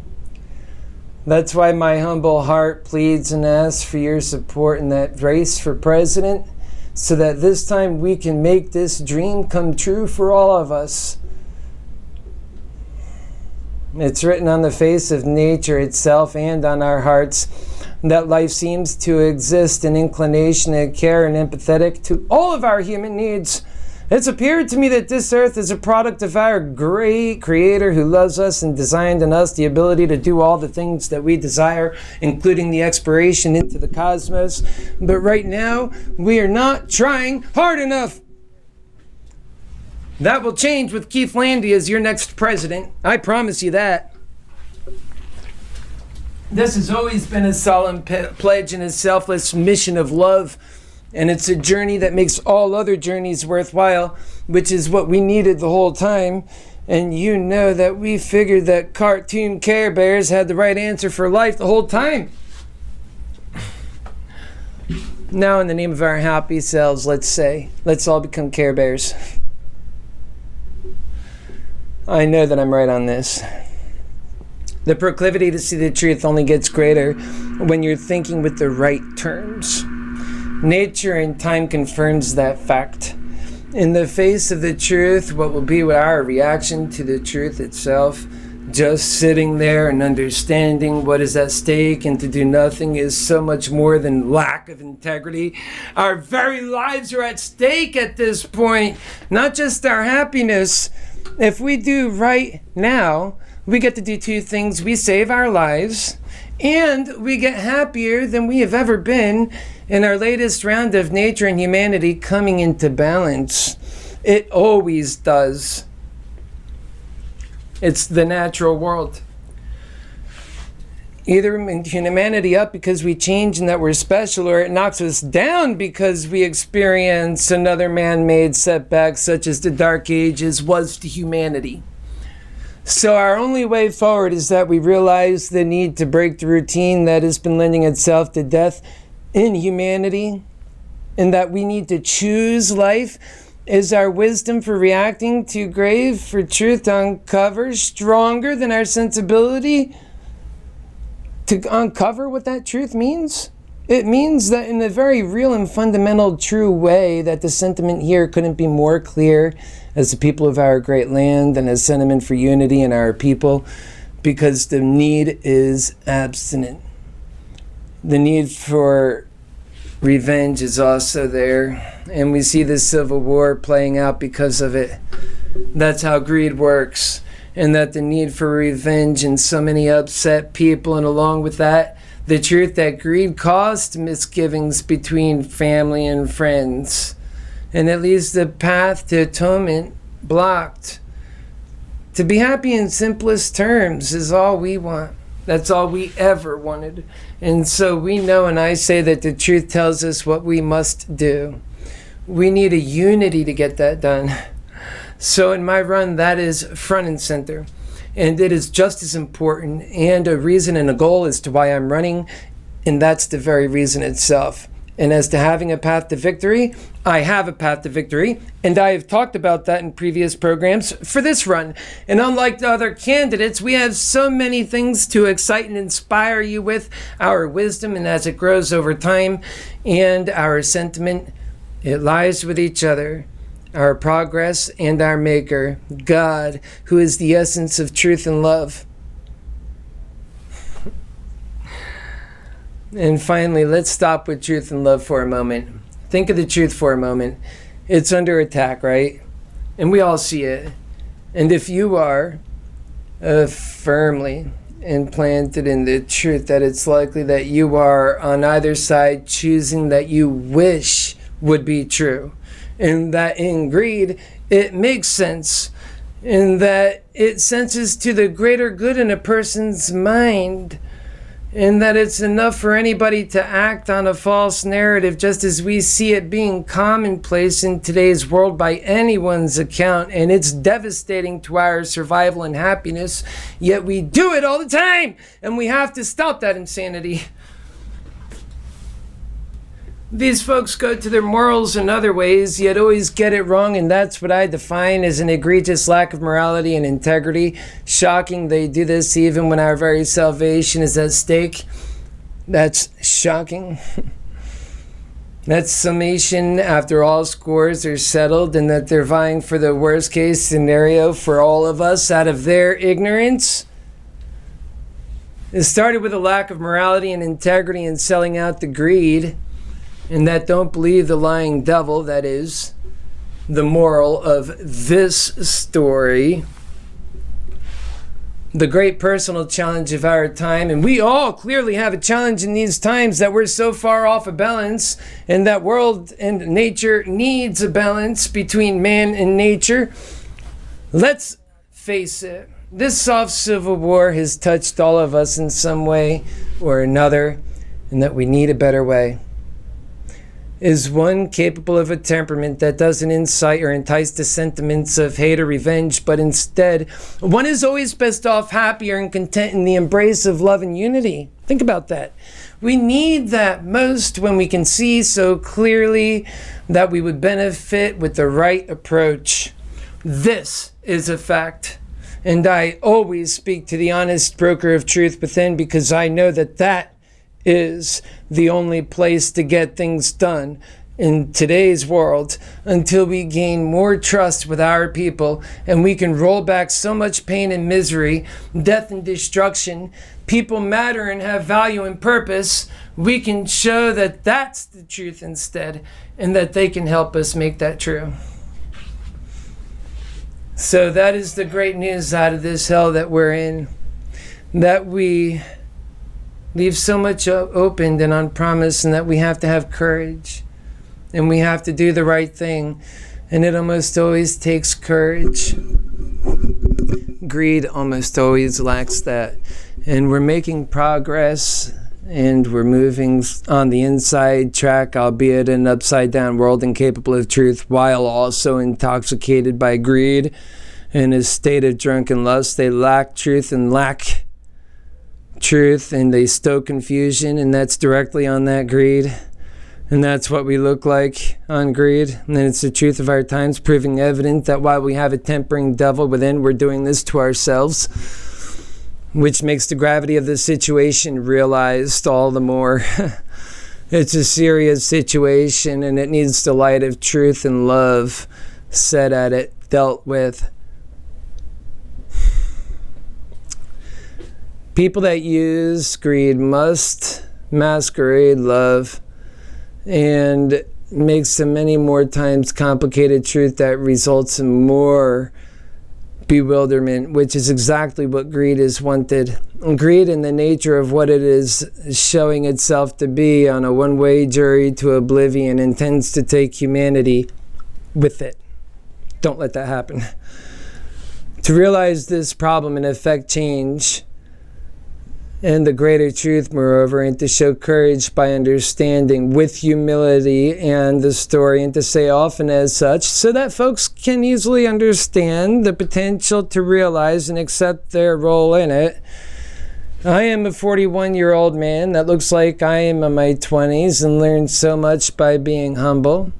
[SPEAKER 2] That's why my humble heart pleads and asks for your support in that race for president, so that this time we can make this dream come true for all of us. It's written on the face of nature itself and on our hearts that life seems to exist in inclination and care and empathetic to all of our human needs. It's appeared to me that this earth is a product of our great Creator who loves us and designed in us the ability to do all the things that we desire, including the exploration into the cosmos. But right now, we are not trying hard enough. That will change with Keith Landi as your next president. I promise you that. This has always been a solemn pledge and a selfless mission of love. And it's a journey that makes all other journeys worthwhile, which is what we needed the whole time. And you know that we figured that cartoon Care Bears had the right answer for life the whole time. Now, in the name of our happy selves, let's all become Care Bears. I know that I'm right on this. The proclivity to see the truth only gets greater when you're thinking with the right terms. Nature and time confirms that fact. In the face of the truth, what will be our reaction to the truth itself? Just sitting there and understanding what is at stake and to do nothing is so much more than lack of integrity. Our very lives are at stake at this point, not just our happiness. If we do right now, we get to do two things. We save our lives and we get happier than we have ever been in our latest round of nature and humanity coming into balance. It always does. It's the natural world. Either humanity up because we change and that we're special, or it knocks us down because we experience another man-made setback, such as the Dark Ages was to humanity. So our only way forward is that we realize the need to break the routine that has been lending itself to death in humanity, and that we need to choose life. Is our wisdom for reacting too grave for truth to uncover stronger than our sensibility to uncover what that truth means? It means that in a very real and fundamental true way that the sentiment here couldn't be more clear as the people of our great land and a sentiment for unity in our people, because the need is abstinent. The need for revenge is also there, and we see the Civil War playing out because of it. That's how greed works, and that the need for revenge and so many upset people, and along with that, the truth that greed caused misgivings between family and friends, and it leaves the path to atonement blocked. To be happy in simplest terms is all we want. That's all we ever wanted. And so we know, and I say that the truth tells us what we must do. We need a unity to get that done. So in my run, that is front and center. And it is just as important and a reason and a goal as to why I'm running. And that's the very reason itself. And as to having a path to victory, I have a path to victory, and I have talked about that in previous programs for this run. And unlike the other candidates, we have so many things to excite and inspire you with. Our wisdom, and as it grows over time, and our sentiment, it lies with each other. Our progress and our Maker, God, who is the essence of truth and love. And finally, let's stop with truth and love for a moment. Think of the truth for a moment. It's under attack, right? And we all see it. And if you are firmly implanted in the truth, that it's likely that you are on either side choosing that you wish would be true. And that in greed, it makes sense. And that it senses to the greater good in a person's mind. And that it's enough for anybody to act on a false narrative, just as we see it being commonplace in today's world by anyone's account, and it's devastating to our survival and happiness, yet we do it all the time, and we have to stop that insanity. These folks go to their morals in other ways, yet always get it wrong, and that's what I define as an egregious lack of morality and integrity. Shocking they do this even when our very salvation is at stake. That's shocking. That summation after all scores are settled, and that they're vying for the worst case scenario for all of us out of their ignorance. It started with a lack of morality and integrity and selling out the greed. And that don't believe the lying devil, that is the moral of this story. The great personal challenge of our time, and we all clearly have a challenge in these times that we're so far off of balance, and that world and nature needs a balance between man and nature. Let's face it, this soft civil war has touched all of us in some way or another, and that we need a better way. Is one capable of a temperament that doesn't incite or entice the sentiments of hate or revenge, but instead, one is always best off happier and content in the embrace of love and unity? Think about that. We need that most when we can see so clearly that we would benefit with the right approach. This is a fact. And I always speak to the honest broker of truth within, because I know that that is the only place to get things done in today's world, until we gain more trust with our people and we can roll back so much pain and misery, death and destruction. People matter and have value and purpose. We can show that that's the truth instead, and that they can help us make that true. So that is the great news out of this hell that we're in, that we leave so much opened and unpromised, and that we have to have courage. And we have to do the right thing. And it almost always takes courage. Greed almost always lacks that. And we're making progress, and we're moving on the inside track, albeit in an upside down world incapable of truth, while also intoxicated by greed. In a state of drunken lust, they lack truth and they stoke confusion, and that's directly on that greed. And that's what we look like on greed. And it's the truth of our times, proving evident that while we have a tempering devil within, we're doing this to ourselves, which makes the gravity of the situation realized all the more. It's a serious situation, and it needs the light of truth and love set at it, dealt with. People that use greed must masquerade love, and makes the many more times complicated truth that results in more bewilderment, which is exactly what greed is wanted. And greed, in the nature of what it is showing itself to be on a one-way journey to oblivion, intends to take humanity with it. Don't let that happen. To realize this problem and effect change and the greater truth, moreover, and to show courage by understanding with humility and the story, and to say often as such, so that folks can easily understand the potential to realize and accept their role in it. I am a 41-year-old man that looks like I am in my 20s and learned so much by being humble.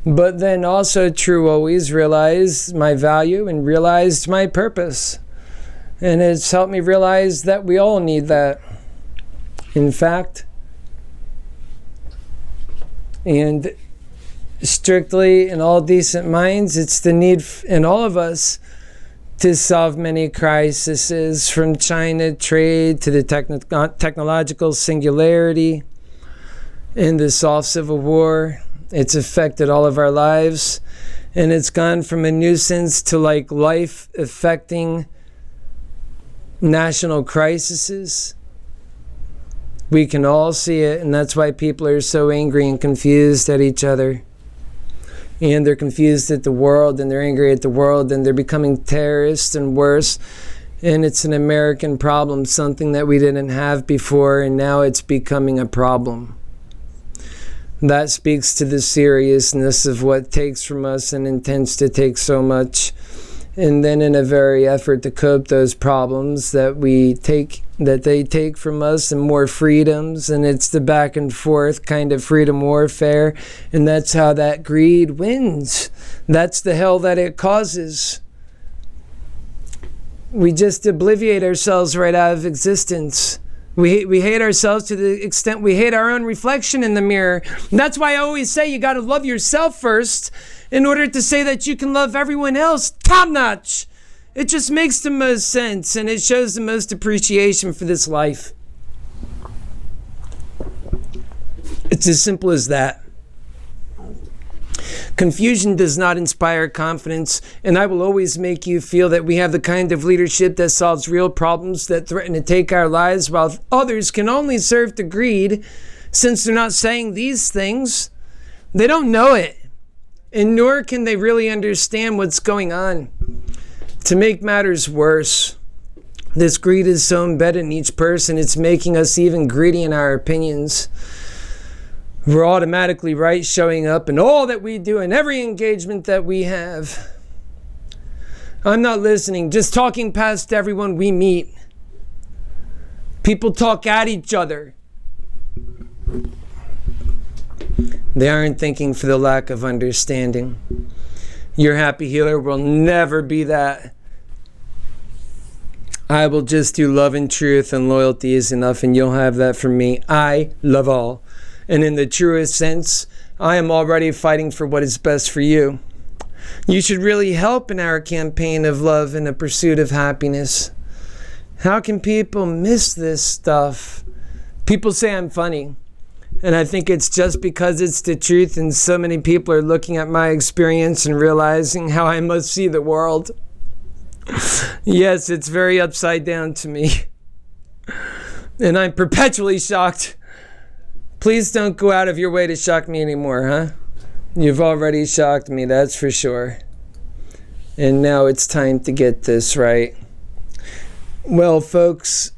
[SPEAKER 2] But then also true always realized my value and realized my purpose. And it's helped me realize that we all need that. In fact, and strictly in all decent minds, it's the need in all of us to solve many crises, from China trade to the technological singularity in the soft civil war. It's affected all of our lives, and it's gone from a nuisance to like life-affecting national crises. We can all see it, and that's why people are so angry and confused at each other. And they're confused at the world, and they're angry at the world, and they're becoming terrorists and worse. And it's an American problem, something that we didn't have before, and now it's becoming a problem. That speaks to the seriousness of what takes from us and intends to take so much. And then in a very effort to cope those problems that they take from us, and more freedoms, and it's the back and forth kind of freedom warfare, and that's how that greed wins. That's the hell that it causes. We just obliviate ourselves right out of existence. We hate ourselves to the extent we hate our own reflection in the mirror. And that's why I always say you got to love yourself first in order to say that you can love everyone else top notch. It just makes the most sense, and it shows the most appreciation for this life. It's as simple as that. Confusion does not inspire confidence, and I will always make you feel that we have the kind of leadership that solves real problems that threaten to take our lives, while others can only serve to greed. Since they're not saying these things, they don't know it, and nor can they really understand what's going on. To make matters worse, this greed is so embedded in each person, it's making us even greedy in our opinions. We're automatically right, showing up in all that we do and every engagement that we have. I'm not listening, just talking past everyone we meet. People talk at each other. They aren't thinking for the lack of understanding. Your happy healer will never be that. I will just do love and truth, and loyalty is enough, and you'll have that from me. I love all. And in the truest sense, I am already fighting for what is best for you. You should really help in our campaign of love and the pursuit of happiness. How can people miss this stuff? People say I'm funny. And I think it's just because it's the truth, and so many people are looking at my experience and realizing how I must see the world. Yes, it's very upside down to me. And I'm perpetually shocked. Please don't go out of your way to shock me anymore, huh? You've already shocked me, that's for sure. And now it's time to get this right. Well, folks,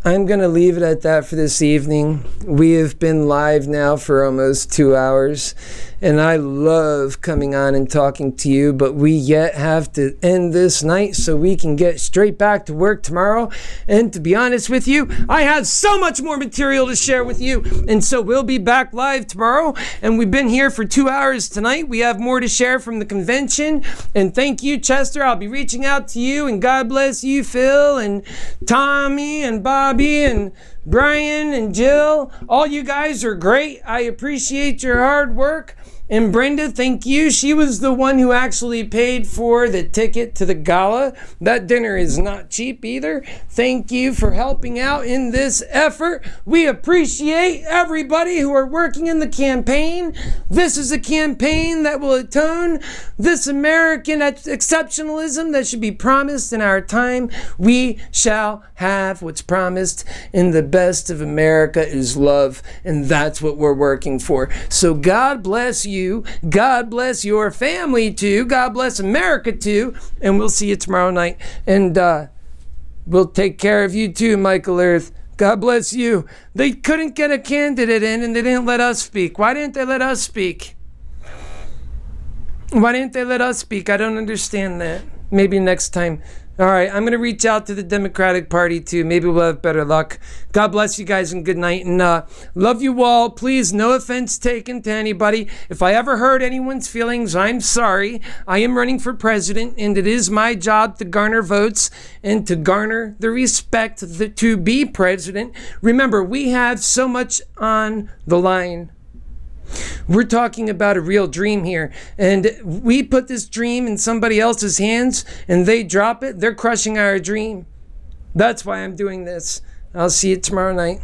[SPEAKER 2] I'm going to leave it at that for this evening. We have been live now for almost 2 hours, and I love coming on and talking to you, but we yet have to end this night so we can get straight back to work tomorrow. And to be honest with you, I have so much more material to share with you, and so we'll be back live tomorrow. And we've been here for 2 hours tonight. We have more to share from the convention. And thank you, Chester. I'll be reaching out to you, and God bless you, Phil, and Tommy, and Bobby, and Brian, and Jill. All you guys are great. I appreciate your hard work. And Brenda, thank you. She was the one who actually paid for the ticket to the gala. That dinner is not cheap either. Thank you for helping out in this effort. We appreciate everybody who are working in the campaign. This is a campaign that will atone this American exceptionalism that should be promised in our time. We shall have what's promised, and the best of America is love, and that's what we're working for. So God bless you. God bless your family too. God bless America too. And we'll see you tomorrow night. And we'll take care of you too, Michael Earth. God bless you. They couldn't get a candidate in, and they didn't let us speak. Why didn't they let us speak? Why didn't they let us speak? I don't understand that. Maybe next time. All right, I'm going to reach out to the Democratic Party too. Maybe we'll have better luck. God bless you guys and good night. And love you all. Please, no offense taken to anybody. If I ever hurt anyone's feelings, I'm sorry. I am running for president, and it is my job to garner votes and to garner the respect to be president. Remember, we have so much on the line. We're talking about a real dream here, and we put this dream in somebody else's hands and they drop it, they're crushing our dream. That's why I'm doing this. I'll see you tomorrow night.